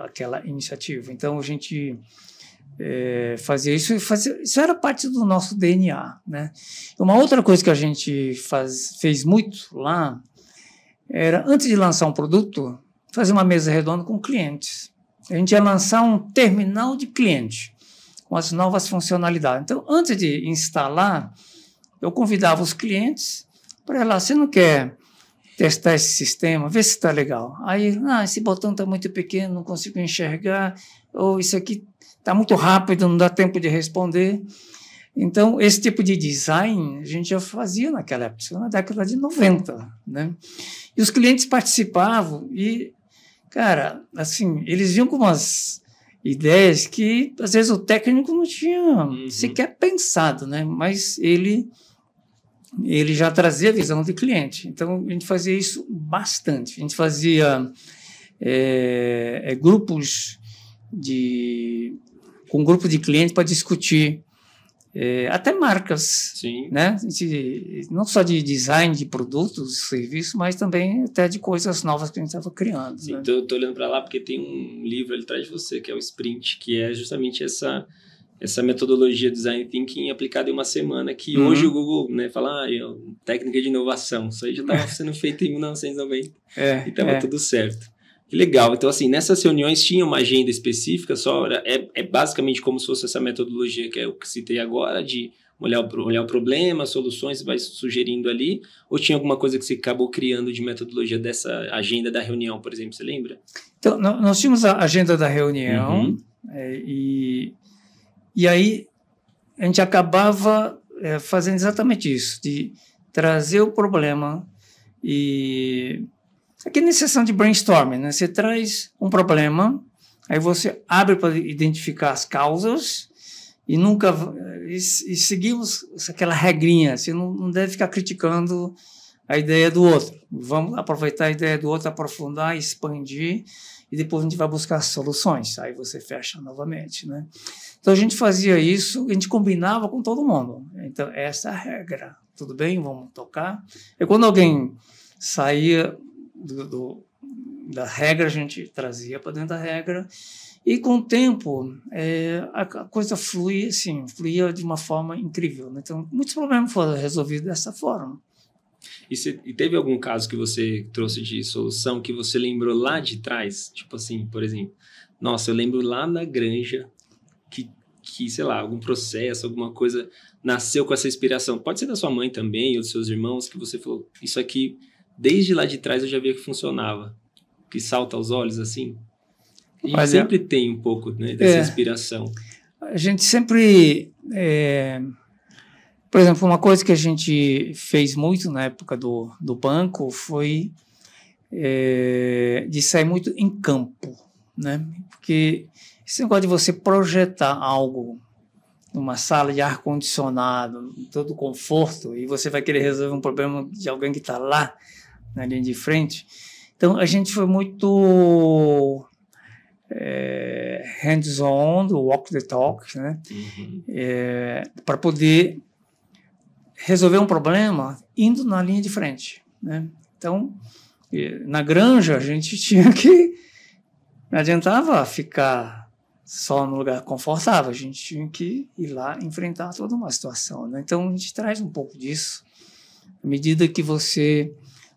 aquela iniciativa. Então, a gente fazia isso, isso era parte do nosso DNA, né? Uma outra coisa que a gente fez muito lá era, antes de lançar um produto, fazer uma mesa redonda com clientes. A gente ia lançar um terminal de cliente com as novas funcionalidades. Então, antes de instalar, eu convidava os clientes para ir lá, você não quer testar esse sistema, ver se está legal. Aí, esse botão está muito pequeno, não consigo enxergar, ou isso aqui está muito rápido, não dá tempo de responder. Então, esse tipo de design a gente já fazia naquela época, na década de 90, né? E os clientes participavam e, cara, assim, eles vinham com umas ideias que, às vezes, o técnico não tinha sequer pensado, né? Mas ele já trazia a visão de cliente. Então, a gente fazia isso bastante. A gente fazia grupos com grupo de clientes para discutir até marcas, né? Não só de design de produtos, serviços, mas também até de coisas novas que a gente estava criando. Sim, né? Então, eu estou olhando para lá porque tem um livro ali atrás de você, que é o Sprint, que é justamente essa metodologia Design Thinking aplicada em uma semana, que hoje o Google, né, fala, técnica de inovação, isso aí já estava sendo feito em 1990 e estava tudo certo. Que legal. Então, assim, nessas reuniões tinha uma agenda específica, só é basicamente como se fosse essa metodologia que eu citei agora, de olhar o problema, soluções, vai sugerindo ali? Ou tinha alguma coisa que você acabou criando de metodologia dessa agenda da reunião, por exemplo, você lembra? Então, nós tínhamos a agenda da reunião, e aí a gente acabava fazendo exatamente isso, de trazer o problema e... Aqui na sessão de brainstorming, né? Você traz um problema, aí você abre para identificar as causas e seguimos aquela regrinha. Você não deve ficar criticando a ideia do outro. Vamos aproveitar a ideia do outro, aprofundar, expandir, e depois a gente vai buscar soluções. Aí você fecha novamente, né? Então a gente fazia isso, a gente combinava com todo mundo. Então essa é a regra. Tudo bem? Vamos tocar. E quando alguém saía da regra, a gente trazia para dentro da regra, e com o tempo a coisa fluía de uma forma incrível, né? Então muitos problemas foram resolvidos dessa forma. E teve algum caso que você trouxe de solução que você lembrou lá de trás? Tipo assim, por exemplo, nossa, eu lembro lá na granja que sei lá, algum processo, alguma coisa nasceu com essa inspiração. Pode ser da sua mãe também, ou dos seus irmãos, que você falou, isso aqui desde lá de trás eu já via que funcionava, que salta aos olhos assim. A gente sempre tem um pouco, né, dessa inspiração. A gente sempre... por exemplo, uma coisa que a gente fez muito na época do banco foi de sair muito em campo, né? Porque esse negócio de você projetar algo numa sala de ar-condicionado, todo conforto, e você vai querer resolver um problema de alguém que está lá, na linha de frente. Então, a gente foi muito hands-on, do walk the talk, né? Para poder resolver um problema indo na linha de frente, né? Então, na granja, a gente tinha que... Não adiantava ficar só no lugar confortável, a gente tinha que ir lá enfrentar toda uma situação, né? Então, a gente traz um pouco disso, à medida que você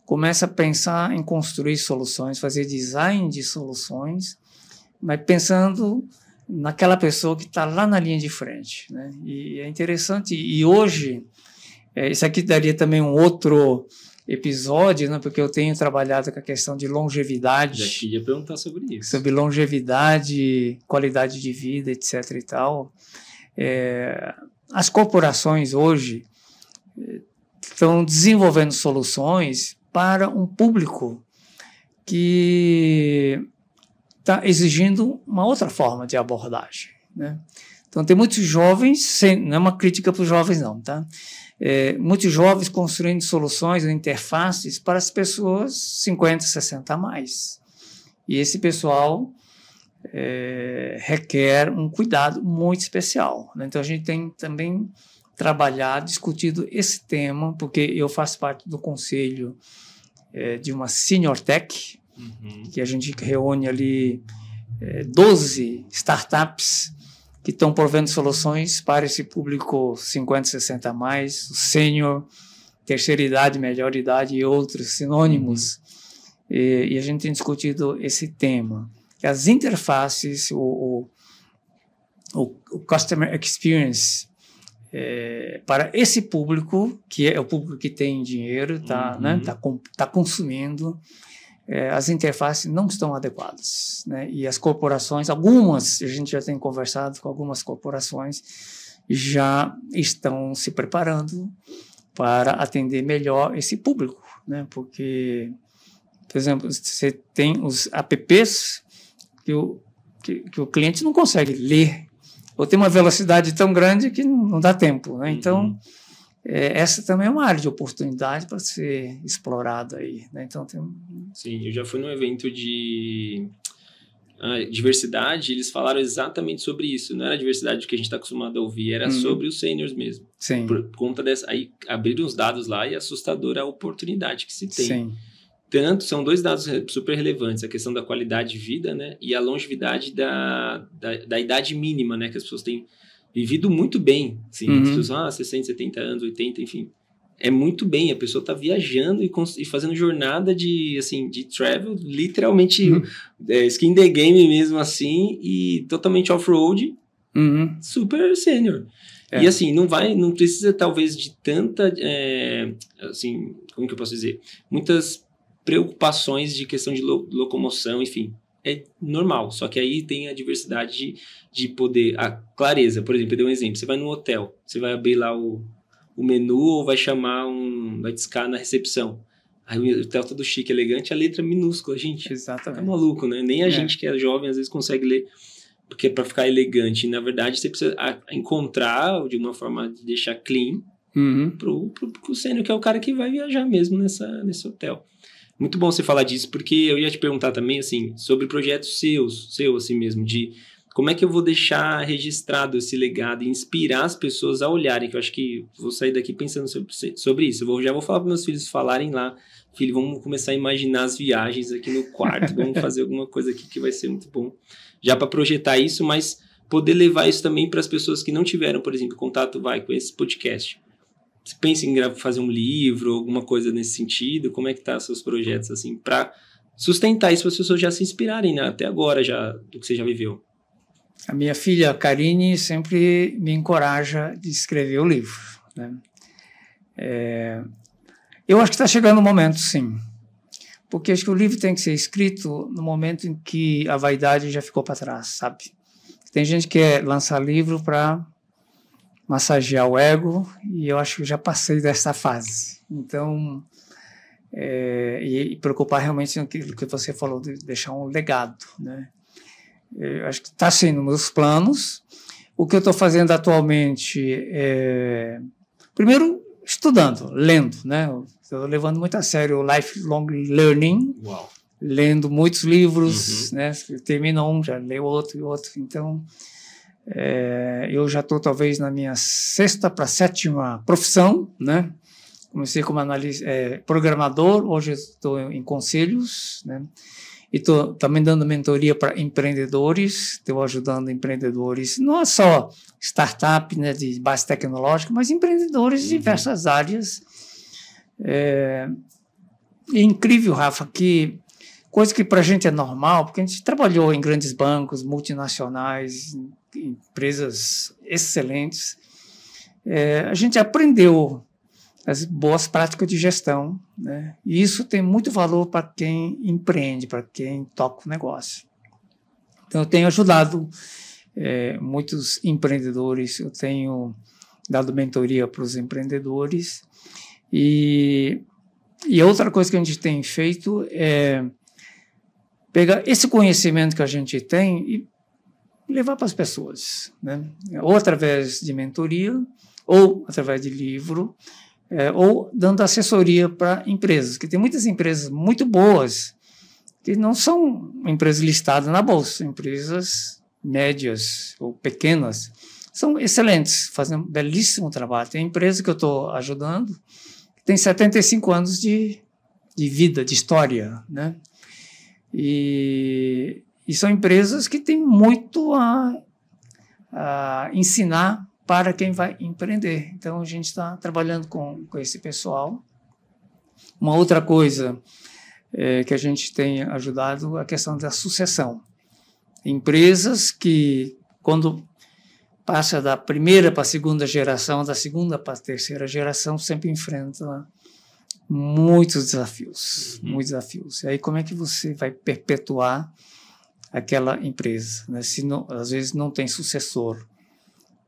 começa a pensar em construir soluções, fazer design de soluções, mas pensando naquela pessoa que está lá na linha de frente, né? E é interessante, e hoje, isso aqui daria também um outro episódio, né? Porque eu tenho trabalhado com a questão de longevidade. Já queria perguntar sobre isso. Sobre longevidade, qualidade de vida, etc. e tal. As corporações hoje estão desenvolvendo soluções para um público que está exigindo uma outra forma de abordagem, né? Então, tem muitos jovens, não é uma crítica para os jovens não, tá? Muitos jovens construindo soluções ou interfaces para as pessoas 50, 60 a mais. E esse pessoal requer um cuidado muito especial, né? Então, a gente tem também trabalhado, discutido esse tema, porque eu faço parte do conselho de uma Senior Tech, que a gente reúne ali 12 startups que estão provendo soluções para esse público 50, 60 a mais, o sênior, terceira idade, melhor idade e outros sinônimos. E a gente tem discutido esse tema. As interfaces, o Customer Experience, para esse público, que é o público que tem dinheiro, né, tá consumindo, as interfaces não estão adequadas, né? E as corporações, algumas, a gente já tem conversado com algumas corporações, já estão se preparando para atender melhor esse público, né? Porque, por exemplo, você tem os apps que o cliente não consegue ler, ou tem uma velocidade tão grande que não dá tempo, né? Então, essa também é uma área de oportunidade para ser explorada aí, né? Então, Sim, eu já fui num evento de diversidade, eles falaram exatamente sobre isso. Não era a diversidade que a gente está acostumado a ouvir, era sobre os seniors mesmo. Sim. Por conta dessa... Aí abriram os dados lá e é assustadora a oportunidade que se tem. Sim. Tanto, são dois dados super relevantes, a questão da qualidade de vida, né? E a longevidade da idade mínima, né? Que as pessoas têm vivido muito bem. Assim, as pessoas, 60, 70 anos, 80, enfim. É muito bem, a pessoa está viajando e fazendo jornada de travel, literalmente skin the game mesmo assim, e totalmente off-road, super sênior. E assim, não precisa talvez de tanta, assim, como que eu posso dizer? Muitas preocupações de questão de locomoção, enfim. É normal, só que aí tem a diversidade de poder, a clareza. Por exemplo, eu dei um exemplo, você vai no hotel, você vai abrir lá o menu ou vai vai discar na recepção. Aí o hotel todo chique, elegante, a letra minúscula, gente. Exatamente. É maluco, né? Nem a gente que é jovem às vezes consegue ler, porque é para ficar elegante. E, na verdade, você precisa encontrar de uma forma de deixar clean pro sênior, que é o cara que vai viajar mesmo nesse hotel. Muito bom você falar disso, porque eu ia te perguntar também, assim, sobre projetos seu assim mesmo, de como é que eu vou deixar registrado esse legado e inspirar as pessoas a olharem, que eu acho que vou sair daqui pensando sobre isso. Já vou falar para meus filhos falarem lá, filho, vamos começar a imaginar as viagens aqui no quarto, vamos fazer alguma coisa aqui que vai ser muito bom, já para projetar isso, mas poder levar isso também para as pessoas que não tiveram, por exemplo, contato com esse podcast. Você pensa em fazer um livro, alguma coisa nesse sentido? Como é que tá os seus projetos, assim, para sustentar isso, para as pessoas já se inspirarem, né, até agora, já, do que você já viveu? A minha filha, Karine, sempre me encoraja de escrever o livro, né? Eu acho que está chegando o momento, sim. Porque acho que o livro tem que ser escrito no momento em que a vaidade já ficou para trás, sabe? Tem gente que quer lançar livro para massagear o ego, e eu acho que já passei dessa fase. Então, e preocupar realmente naquilo que você falou, de deixar um legado, né? Eu acho que está sendo meus planos. O que eu estou fazendo atualmente primeiro, estudando, lendo, né? Estou levando muito a sério o lifelong learning. Uau. Lendo muitos livros, né? Termina um, já leio outro e outro. Então, eu já estou talvez na minha 6ª para 7ª profissão, né? Comecei como analista, programador, hoje estou em conselhos, né? E estou também dando mentoria para empreendedores, estou ajudando empreendedores, não é só startup, né, de base tecnológica, mas empreendedores de diversas áreas. É incrível, Rafa, que coisa que para a gente é normal, porque a gente trabalhou em grandes bancos, multinacionais, empresas excelentes, a gente aprendeu as boas práticas de gestão, né? E isso tem muito valor para quem empreende, para quem toca o negócio. Então, eu tenho ajudado muitos empreendedores, eu tenho dado mentoria para os empreendedores, e outra coisa que a gente tem feito é pegar esse conhecimento que a gente tem e levar para as pessoas, né? Ou através de mentoria, ou através de livro, ou dando assessoria para empresas, que tem muitas empresas muito boas, que não são empresas listadas na bolsa, empresas médias ou pequenas, são excelentes, fazem um belíssimo trabalho. Tem empresa que eu estou ajudando, que tem 75 anos de vida, de história, né? E são empresas que têm muito a ensinar para quem vai empreender. Então, a gente está trabalhando com esse pessoal. Uma outra coisa que a gente tem ajudado é a questão da sucessão. Empresas que, quando passa da primeira para a segunda geração, da segunda para a terceira geração, sempre enfrentam muitos desafios, muitos desafios. E aí, como é que você vai perpetuar aquela empresa, né? Se não, às vezes não tem sucessor.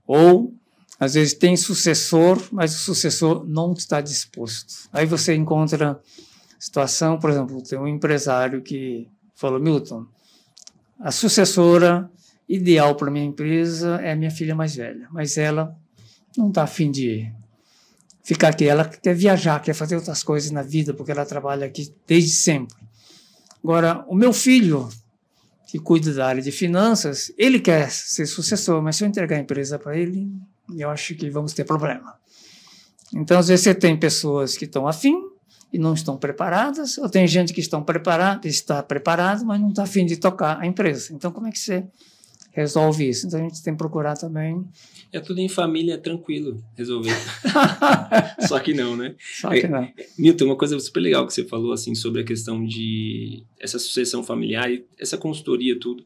Ou, às vezes, tem sucessor, mas o sucessor não está disposto. Aí você encontra situação, por exemplo, tem um empresário que falou, Milton, a sucessora ideal para a minha empresa é a minha filha mais velha, mas ela não está a fim de ficar aqui, ela quer viajar, quer fazer outras coisas na vida, porque ela trabalha aqui desde sempre. Agora, o meu filho, que cuida da área de finanças, ele quer ser sucessor, mas se eu entregar a empresa para ele, eu acho que vamos ter problema. Então, às vezes, você tem pessoas que estão afim e não estão preparadas, ou tem gente que está preparado, mas não está afim de tocar a empresa. Então, como é que você resolve isso? Então, a gente tem que procurar também... É tudo em família, tranquilo resolver. Só que não, né? Só que não. Milton, uma coisa super legal que você falou assim, sobre a questão de essa sucessão familiar e essa consultoria, tudo.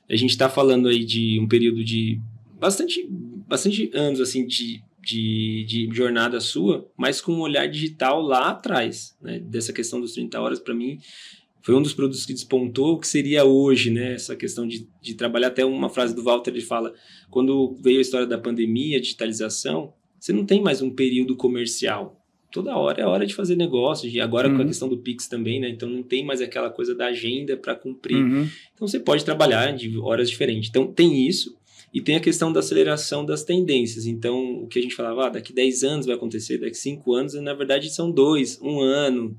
A gente está falando aí de um período de bastante bastante anos assim de jornada sua, mas com um olhar digital lá atrás, né? Dessa questão dos 30 horas, para mim, foi um dos produtos que despontou, o que seria hoje, né? Essa questão de trabalhar. Até uma frase do Walter, ele fala, quando veio a história da pandemia, a digitalização, você não tem mais um período comercial. Toda hora é hora de fazer negócios, e agora com a questão do Pix também, né? Então não tem mais aquela coisa da agenda para cumprir. Então você pode trabalhar de horas diferentes. Então tem isso, e tem a questão da aceleração das tendências. Então o que a gente falava, daqui 10 anos vai acontecer, daqui 5 anos, na verdade são 2, 1 ano.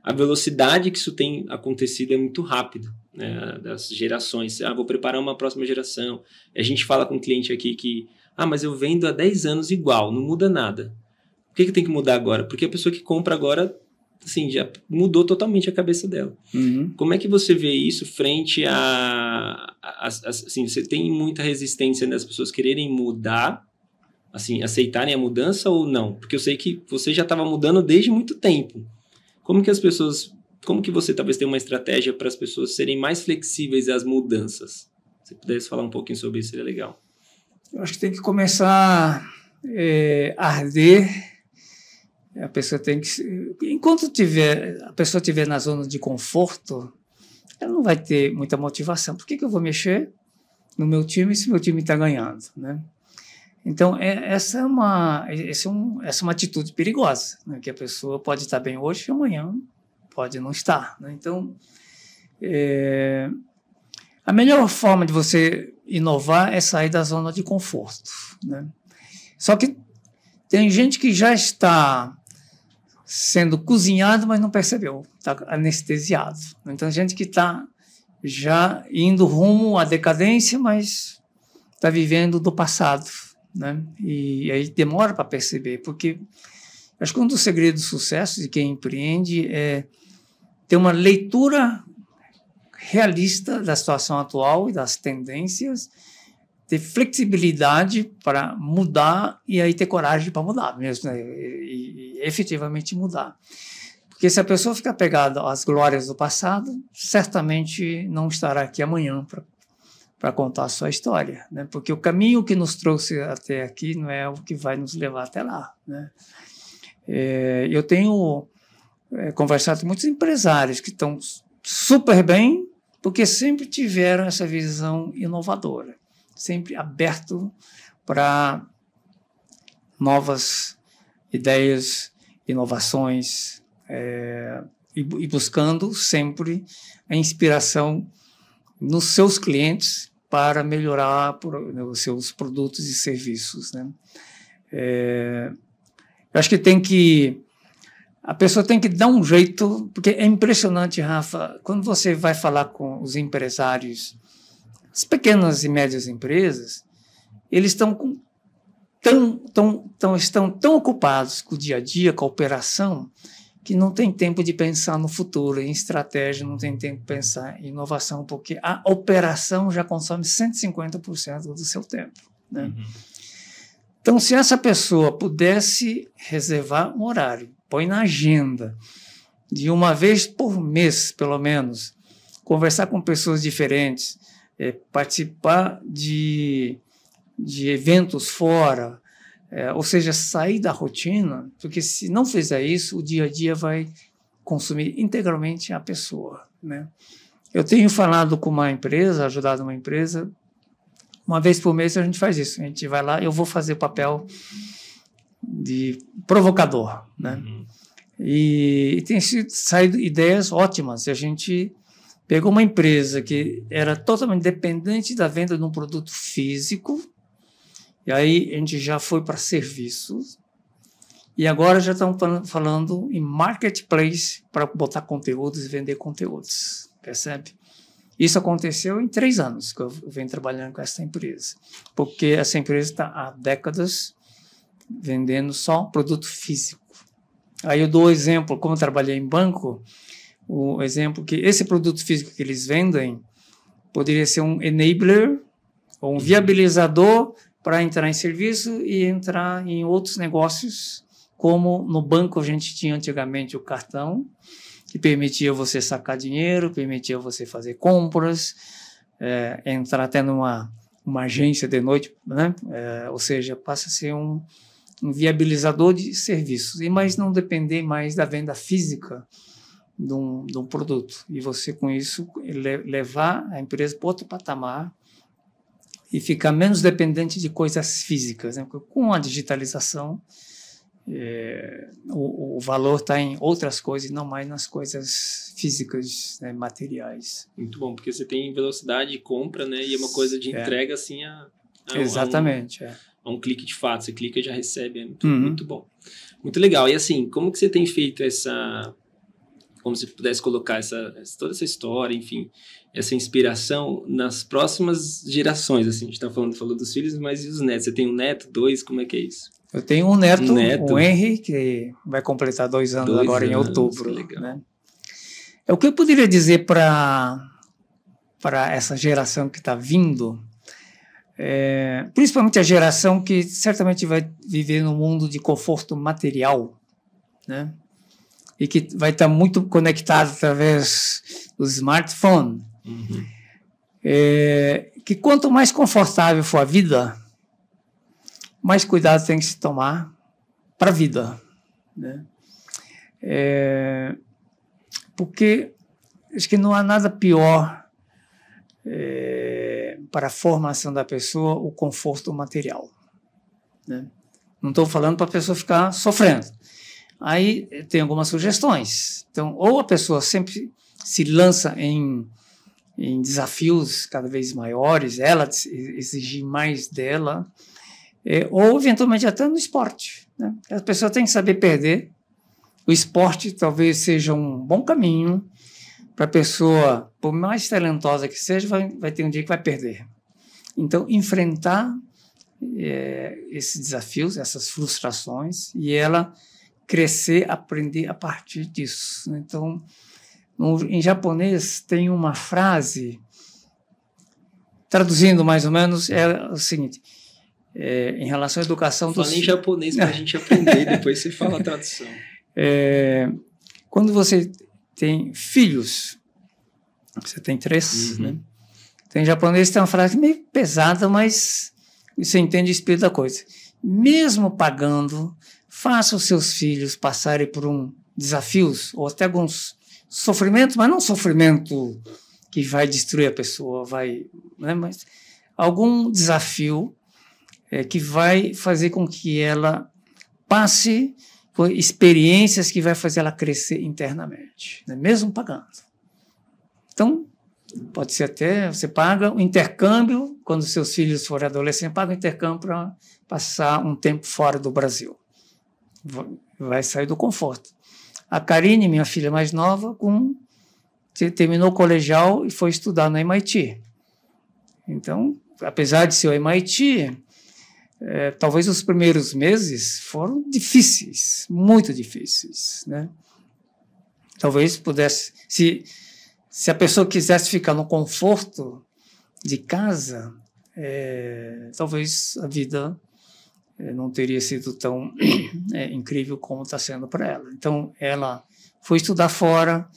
A velocidade que isso tem acontecido é muito rápido, né? Das gerações. Vou preparar uma próxima geração. A gente fala com um cliente aqui que, mas eu vendo há 10 anos igual, não muda nada. Por que tem que mudar agora? Porque a pessoa que compra agora, assim, já mudou totalmente a cabeça dela. Como é que você vê isso frente assim, você tem muita resistência das pessoas quererem mudar, assim, aceitarem a mudança ou não? Porque eu sei que você já estava mudando desde muito tempo. Como que você talvez tenha uma estratégia para as pessoas serem mais flexíveis às mudanças? Se pudesse falar um pouquinho sobre isso, seria legal. Eu acho que tem que começar a arder. A pessoa tem que... Enquanto a pessoa estiver na zona de conforto, ela não vai ter muita motivação. Por que eu vou mexer no meu time se meu time está ganhando, né? Então, essa é uma atitude perigosa, né? Que a pessoa pode estar bem hoje e amanhã pode não estar, né? Então, a melhor forma de você inovar é sair da zona de conforto, né? Só que tem gente que já está sendo cozinhado, mas não percebeu, está anestesiado. Então, gente que está já indo rumo à decadência, mas está vivendo do passado, né? E aí demora para perceber, porque acho que um dos segredos do sucesso de quem empreende é ter uma leitura realista da situação atual e das tendências, ter flexibilidade para mudar e aí ter coragem para mudar mesmo, né? E efetivamente mudar. Porque se a pessoa ficar pegada às glórias do passado, certamente não estará aqui amanhã para contar a sua história, né? Porque o caminho que nos trouxe até aqui não é o que vai nos levar até lá, né? Eu tenho conversado com muitos empresários que estão super bem, porque sempre tiveram essa visão inovadora, sempre aberto para novas ideias, inovações, e buscando sempre a inspiração nos seus clientes para melhorar os seus produtos e serviços, né? Eu acho que a pessoa tem que dar um jeito, porque é impressionante, Rafa, quando você vai falar com os empresários, as pequenas e médias empresas, eles estão tão ocupados com o dia a dia, com a operação, que não tem tempo de pensar no futuro, em estratégia, não tem tempo de pensar em inovação, porque a operação já consome 150% do seu tempo, né? Então, se essa pessoa pudesse reservar um horário, põe na agenda, de uma vez por mês, pelo menos, conversar com pessoas diferentes, participar de eventos fora, ou seja, sair da rotina, porque se não fizer isso, o dia a dia vai consumir integralmente a pessoa, né? Eu tenho falado com uma empresa, ajudado uma empresa, uma vez por mês a gente faz isso, a gente vai lá, eu vou fazer o papel de provocador, né? E tem saído ideias ótimas. A gente pegou uma empresa que era totalmente dependente da venda de um produto físico, e aí a gente já foi para serviços, e agora já estão falando em marketplace para botar conteúdos e vender conteúdos, percebe? Isso aconteceu em 3 anos que eu venho trabalhando com essa empresa, porque essa empresa está há décadas vendendo só produto físico. Aí eu dou o exemplo, como eu trabalhei em banco, o exemplo que esse produto físico que eles vendem poderia ser um enabler ou um viabilizador para entrar em serviço e entrar em outros negócios, como no banco a gente tinha antigamente o cartão, que permitia você sacar dinheiro, permitia você fazer compras, entrar até numa uma agência de noite, né? Ou seja, passa a ser um viabilizador de serviços, mas não depender mais da venda física de um produto. E você, com isso, levar a empresa para outro patamar e ficar menos dependente de coisas físicas, né? Porque com a digitalização, o valor está em outras coisas, não mais nas coisas físicas, né, materiais. Muito bom, porque você tem velocidade de compra, né? E é uma coisa de entrega assim Exatamente. A um clique de fato. Você clica e já recebe. É muito bom. Muito legal. E assim, como que você tem feito como se pudesse colocar toda essa história, enfim, essa inspiração nas próximas gerações, assim, a gente falou dos filhos, mas e os netos? Você tem um neto, 2, como é que é isso? Eu tenho um neto. O Henry, que vai completar 2 anos agora em outubro. Legal. Né? O que eu poderia dizer para essa geração que está vindo, principalmente a geração que certamente vai viver num mundo de conforto material, né? E que vai estar muito conectado através do smartphone, que quanto mais confortável for a vida, mais cuidado tem que se tomar para a vida, né? Porque acho que não há nada pior para a formação da pessoa o conforto material, né? Não estou falando para a pessoa ficar sofrendo. Aí tem algumas sugestões. Então, ou a pessoa sempre se lança em desafios cada vez maiores, ela exigir mais dela, ou eventualmente até no esporte, né? A pessoa tem que saber perder. O esporte talvez seja um bom caminho para a pessoa, por mais talentosa que seja, vai ter um dia que vai perder. Então, enfrentar esses desafios, essas frustrações, e ela crescer, aprender a partir disso. Então, em japonês tem uma frase, traduzindo mais ou menos, é o seguinte, em relação à educação... Fala em japonês para a gente aprender, depois você fala a tradução. Quando você tem filhos, você tem 3, né? Em japonês tem uma frase meio pesada, mas você entende o espírito da coisa. Mesmo pagando, faça os seus filhos passarem por desafios, ou até alguns sofrimentos, mas não sofrimento que vai destruir a pessoa, né? Mas algum desafio que vai fazer com que ela passe por experiências que vai fazer ela crescer internamente, né? Mesmo pagando. Então, pode ser até, você paga o intercâmbio, quando seus filhos forem adolescentes, paga o intercâmbio para passar um tempo fora do Brasil. Vai sair do conforto. A Karine, minha filha mais nova, terminou o colegial e foi estudar no MIT. Então, apesar de ser o MIT, talvez os primeiros meses foram difíceis, muito difíceis, né? Talvez pudesse, se a pessoa quisesse ficar no conforto de casa, talvez a vida não teria sido tão incrível como está sendo para ela. Então, ela foi estudar fora,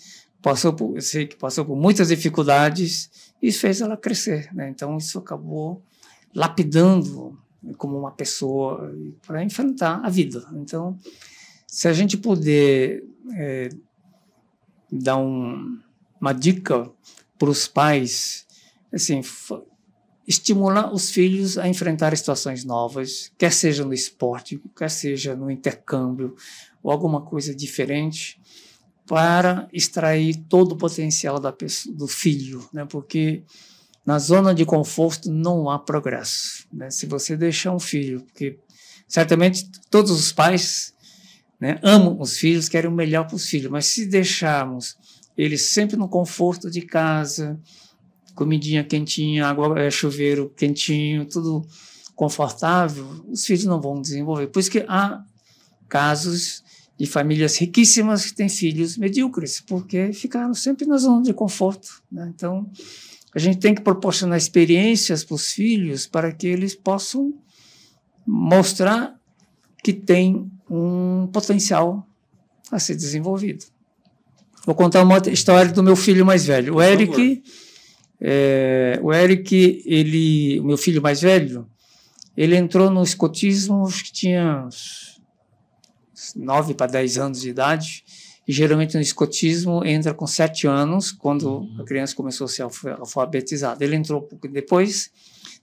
eu sei que passou por muitas dificuldades, e isso fez ela crescer, né? Então, isso acabou lapidando como uma pessoa para enfrentar a vida. Então, se a gente puder dar uma dica para os pais, assim, estimular os filhos a enfrentar situações novas, quer seja no esporte, quer seja no intercâmbio, ou alguma coisa diferente, para extrair todo o potencial do filho, né? Porque na zona de conforto não há progresso, né? Se você deixar um filho, porque certamente todos os pais, né, amam os filhos, querem o melhor para os filhos, mas se deixarmos eles sempre no conforto de casa, comidinha quentinha, água, chuveiro quentinho, tudo confortável, os filhos não vão desenvolver. Por isso que há casos de famílias riquíssimas que têm filhos medíocres, porque ficaram sempre na zona de conforto, né? Então, a gente tem que proporcionar experiências para os filhos para que eles possam mostrar que tem um potencial a ser desenvolvido. Vou contar uma história do meu filho mais velho. O Eric O Eric, o meu filho mais velho, ele entrou no escotismo, acho que tinha uns 9 para 10 anos de idade, e geralmente no escotismo entra com 7 anos, quando a criança começou a ser alfabetizada. Ele entrou um pouco depois.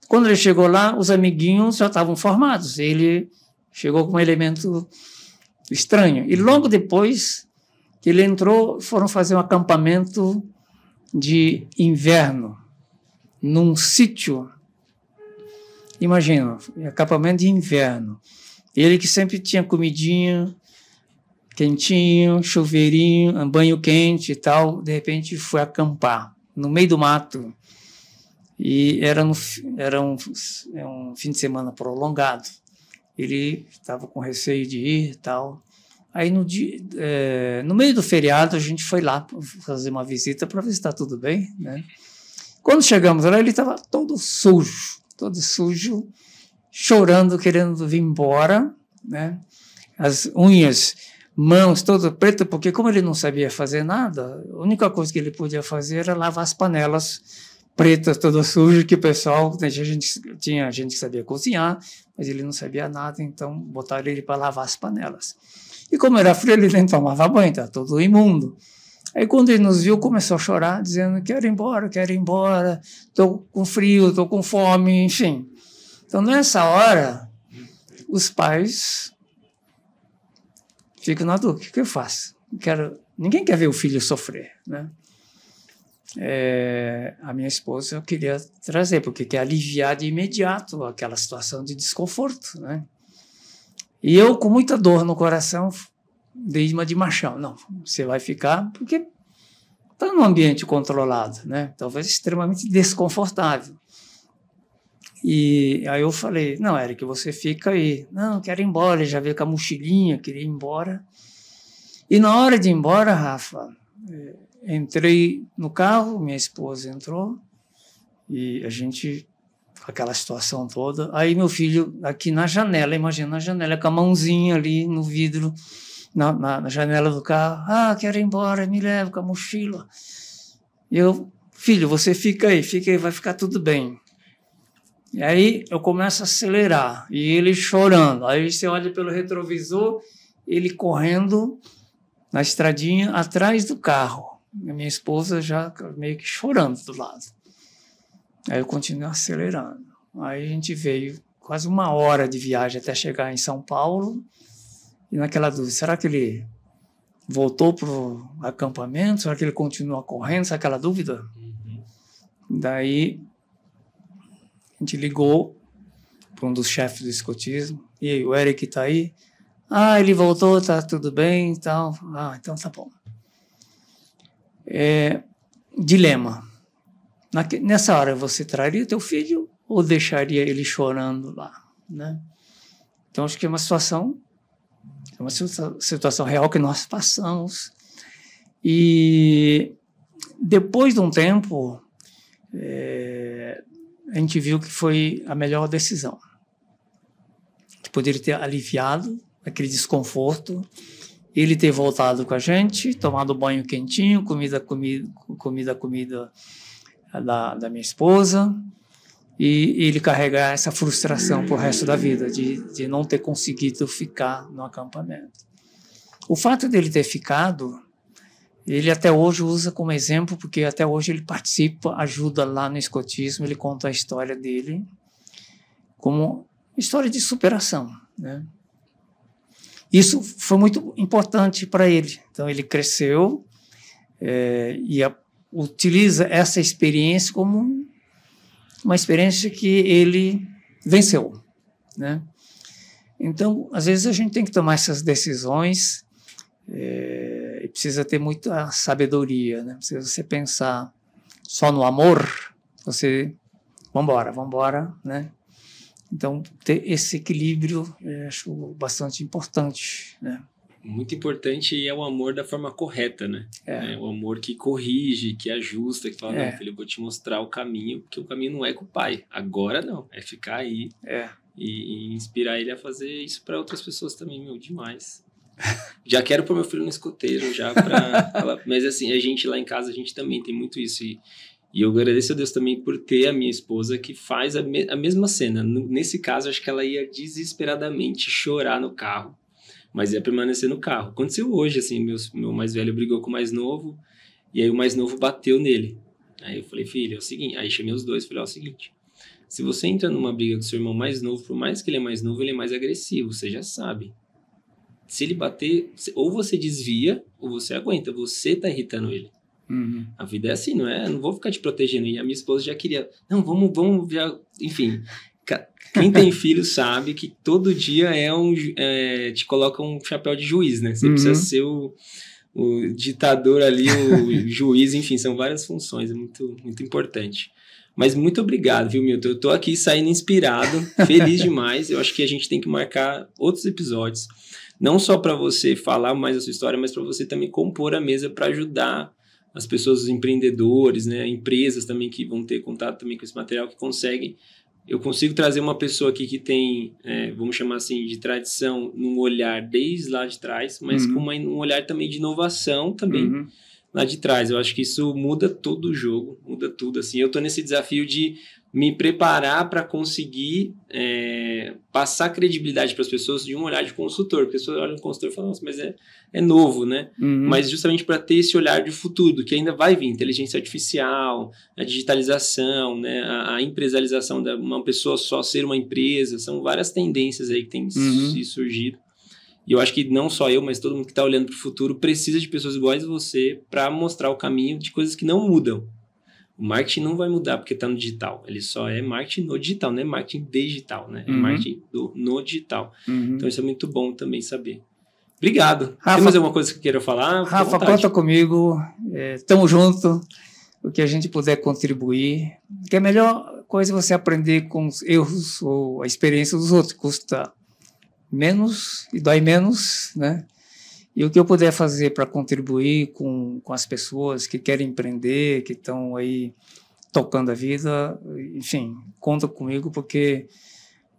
Quando ele chegou lá, os amiguinhos já estavam formados. Ele chegou com um elemento estranho. E logo depois que ele entrou, foram fazer um acampamento de inverno num sítio. Imagina, acampamento de inverno. Ele que sempre tinha comidinha, quentinho, chuveirinho, banho quente e tal, de repente foi acampar no meio do mato. E era um fim de semana prolongado. Ele estava com receio de ir e tal. Aí no meio do feriado a gente foi lá fazer uma visita para ver se está tudo bem, né? Quando chegamos lá, ele estava todo sujo, chorando, querendo vir embora, né? As unhas, mãos todas pretas, porque como ele não sabia fazer nada, a única coisa que ele podia fazer era lavar as panelas pretas, todas sujas, que o pessoal, tinha gente que sabia cozinhar, mas ele não sabia nada, então botaram ele para lavar as panelas. E como era frio, ele nem tomava banho, estava todo imundo. Aí quando ele nos viu, começou a chorar, dizendo, quero ir embora, estou com frio, estou com fome, enfim. Então, nessa hora, os pais ficam na dúvida, o que eu faço? Ninguém quer ver o filho sofrer, né? A minha esposa eu queria trazer, porque quer aliviar de imediato aquela situação de desconforto, né? E eu, com muita dor no coração, dei uma de machão. Não, você vai ficar, porque está num ambiente controlado, né? Talvez extremamente desconfortável. E aí eu falei, não, Eric, você fica aí. Não, quero ir embora, ele já veio com a mochilinha, queria ir embora. E na hora de ir embora, Rafa, entrei no carro, minha esposa entrou, e a gente, aquela situação toda, aí meu filho aqui na janela, imagina na janela, com a mãozinha ali no vidro, na janela do carro, quero ir embora, me leva com a mochila. E eu, filho, você fica aí, vai ficar tudo bem. E aí eu começo a acelerar, e ele chorando, aí você olha pelo retrovisor, ele correndo na estradinha atrás do carro, a minha esposa já meio que chorando do lado. Aí eu continuo acelerando. Aí a gente veio quase 1 hora de viagem até chegar em São Paulo. E naquela dúvida, será que ele voltou para o acampamento? Será que ele continua correndo? Sabe aquela dúvida? Daí a gente ligou para um dos chefes do escotismo. E aí, o Eric está aí? Ele voltou, está tudo bem e tal. Então tá bom. Dilema. Nessa hora, você traria teu filho ou deixaria ele chorando lá, né? Então, acho que é uma situação real que nós passamos. E depois de um tempo, a gente viu que foi a melhor decisão. Que poderia ter aliviado aquele desconforto, ele ter voltado com a gente, tomado banho quentinho, comida da minha esposa, e ele carregar essa frustração pro resto da vida, de não ter conseguido ficar no acampamento. O fato dele ter ficado, ele até hoje usa como exemplo, porque até hoje ele participa, ajuda lá no escotismo, ele conta a história dele como história de superação, né? Isso foi muito importante para ele. Então, ele cresceu e utiliza essa experiência como uma experiência que ele venceu, né? Então, às vezes, a gente tem que tomar essas decisões e precisa ter muita sabedoria, né? Precisa você pensar só no amor, vambora, né? Então, ter esse equilíbrio eu acho bastante importante, né? Muito importante, e é o amor da forma correta, né? O amor que corrige, que ajusta, que fala, não, filho, eu vou te mostrar o caminho, porque o caminho não é com o pai. Agora não, é ficar aí e inspirar ele a fazer isso para outras pessoas também, demais. Já quero pôr meu filho no escoteiro, já para falar. Mas assim, a gente lá em casa, a gente também tem muito isso. E eu agradeço a Deus também por ter a minha esposa que faz a mesma cena. Nesse caso, acho que ela ia desesperadamente chorar no carro, mas ia permanecer no carro. Aconteceu hoje, assim, meu mais velho brigou com o mais novo, e aí o mais novo bateu nele. Aí eu falei, filho, é o seguinte... Aí chamei os dois e falei, é o seguinte... Se você entra numa briga com seu irmão mais novo, por mais que ele é mais novo, ele é mais agressivo, você já sabe. Se ele bater, ou você desvia, ou você aguenta. Você tá irritando ele. Uhum. A vida é assim, não é? Eu não vou ficar te protegendo. E a minha esposa já queria... Não, vamos já... Enfim, quem tem filho sabe que todo dia te coloca um chapéu de juiz, né? Você precisa ser o ditador ali, o juiz, enfim, são várias funções. É muito, muito importante. Mas muito obrigado, viu, Milton? Eu tô aqui saindo inspirado, feliz demais. Eu acho que a gente tem que marcar outros episódios. Não só para você falar mais a sua história, mas para você também compor a mesa para ajudar as pessoas, os empreendedores, né? Empresas também que vão ter contato também com esse material, que conseguem. Eu consigo trazer uma pessoa aqui que tem, vamos chamar assim, de tradição num olhar desde lá de trás, mas com um olhar também de inovação também. Lá de trás, eu acho que isso muda todo o jogo, muda tudo, assim, eu tô nesse desafio de me preparar para conseguir passar credibilidade para as pessoas de um olhar de consultor, porque as pessoas olham o consultor e falam, nossa, mas é novo, né? Mas justamente para ter esse olhar de futuro, que ainda vai vir, inteligência artificial, a digitalização, né? A empresarialização de uma pessoa só ser uma empresa, são várias tendências aí que têm surgido. E eu acho que não só eu, mas todo mundo que está olhando para o futuro precisa de pessoas iguais a você para mostrar o caminho de coisas que não mudam. O marketing não vai mudar porque está no digital. Ele só é marketing no digital, não é marketing digital, né? É marketing no digital. Então isso é muito bom também saber. Obrigado. Rafa, tem mais alguma coisa que queira falar? Rafa, conta comigo. Tamo junto. O que a gente puder contribuir. Que a melhor coisa é você aprender com os erros ou a experiência dos outros. Custa menos e dói menos, né? E o que eu puder fazer para contribuir com as pessoas que querem empreender, que estão aí tocando a vida, enfim, conta comigo, porque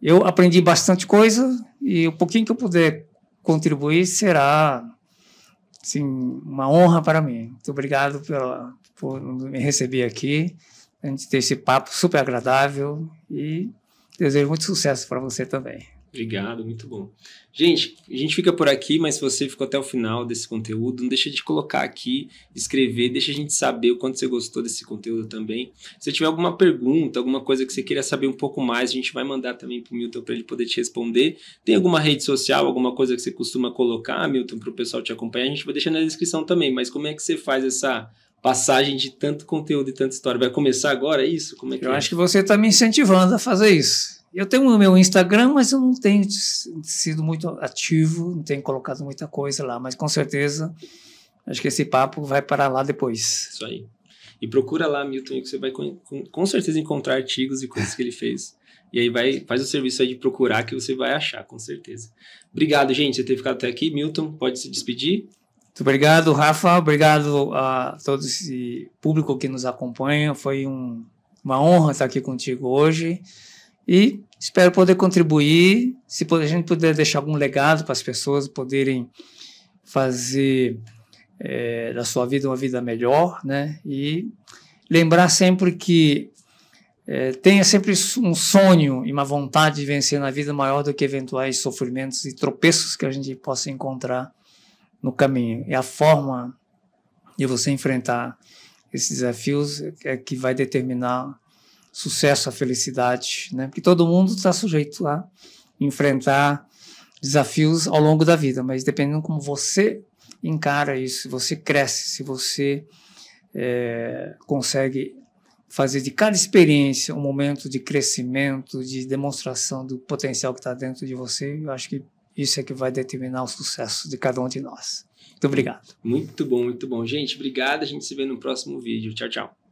eu aprendi bastante coisa e o pouquinho que eu puder contribuir será, assim, uma honra para mim. Muito obrigado por me receber aqui, a gente ter esse papo super agradável e desejo muito sucesso para você também. Obrigado, muito bom. Gente, a gente fica por aqui, mas se você ficou até o final desse conteúdo, não deixa de colocar aqui, escrever, deixa a gente saber o quanto você gostou desse conteúdo também. Se tiver alguma pergunta, alguma coisa que você queira saber um pouco mais, a gente vai mandar também para o Milton para ele poder te responder. Tem alguma rede social, alguma coisa que você costuma colocar, Milton, para o pessoal te acompanhar? A gente vai deixar na descrição também, mas como é que você faz essa passagem de tanto conteúdo e tanta história? Vai começar agora isso? Como é que Eu acho que você está me incentivando a fazer isso. Eu tenho o meu Instagram, mas eu não tenho sido muito ativo, não tenho colocado muita coisa lá, mas com certeza acho que esse papo vai parar lá depois. Isso aí. E procura lá, Milton, que você vai com certeza encontrar artigos e coisas que ele fez. E aí faz o serviço aí de procurar que você vai achar, com certeza. Obrigado, gente, por ter ficado até aqui. Milton, pode se despedir? Muito obrigado, Rafa. Obrigado a todo esse público que nos acompanha. Foi uma honra estar aqui contigo hoje. E espero poder contribuir, se a gente puder deixar algum legado para as pessoas poderem fazer da sua vida uma vida melhor, né? E lembrar sempre que tenha sempre um sonho e uma vontade de vencer na vida maior do que eventuais sofrimentos e tropeços que a gente possa encontrar no caminho. É a forma de você enfrentar esses desafios que vai determinar sucesso, a felicidade, né? Porque todo mundo está sujeito a enfrentar desafios ao longo da vida, mas dependendo como você encara isso, se você cresce, se você consegue fazer de cada experiência um momento de crescimento, de demonstração do potencial que está dentro de você, eu acho que isso é que vai determinar o sucesso de cada um de nós. Muito obrigado. Muito bom, muito bom. Gente, obrigado. A gente se vê no próximo vídeo. Tchau, tchau.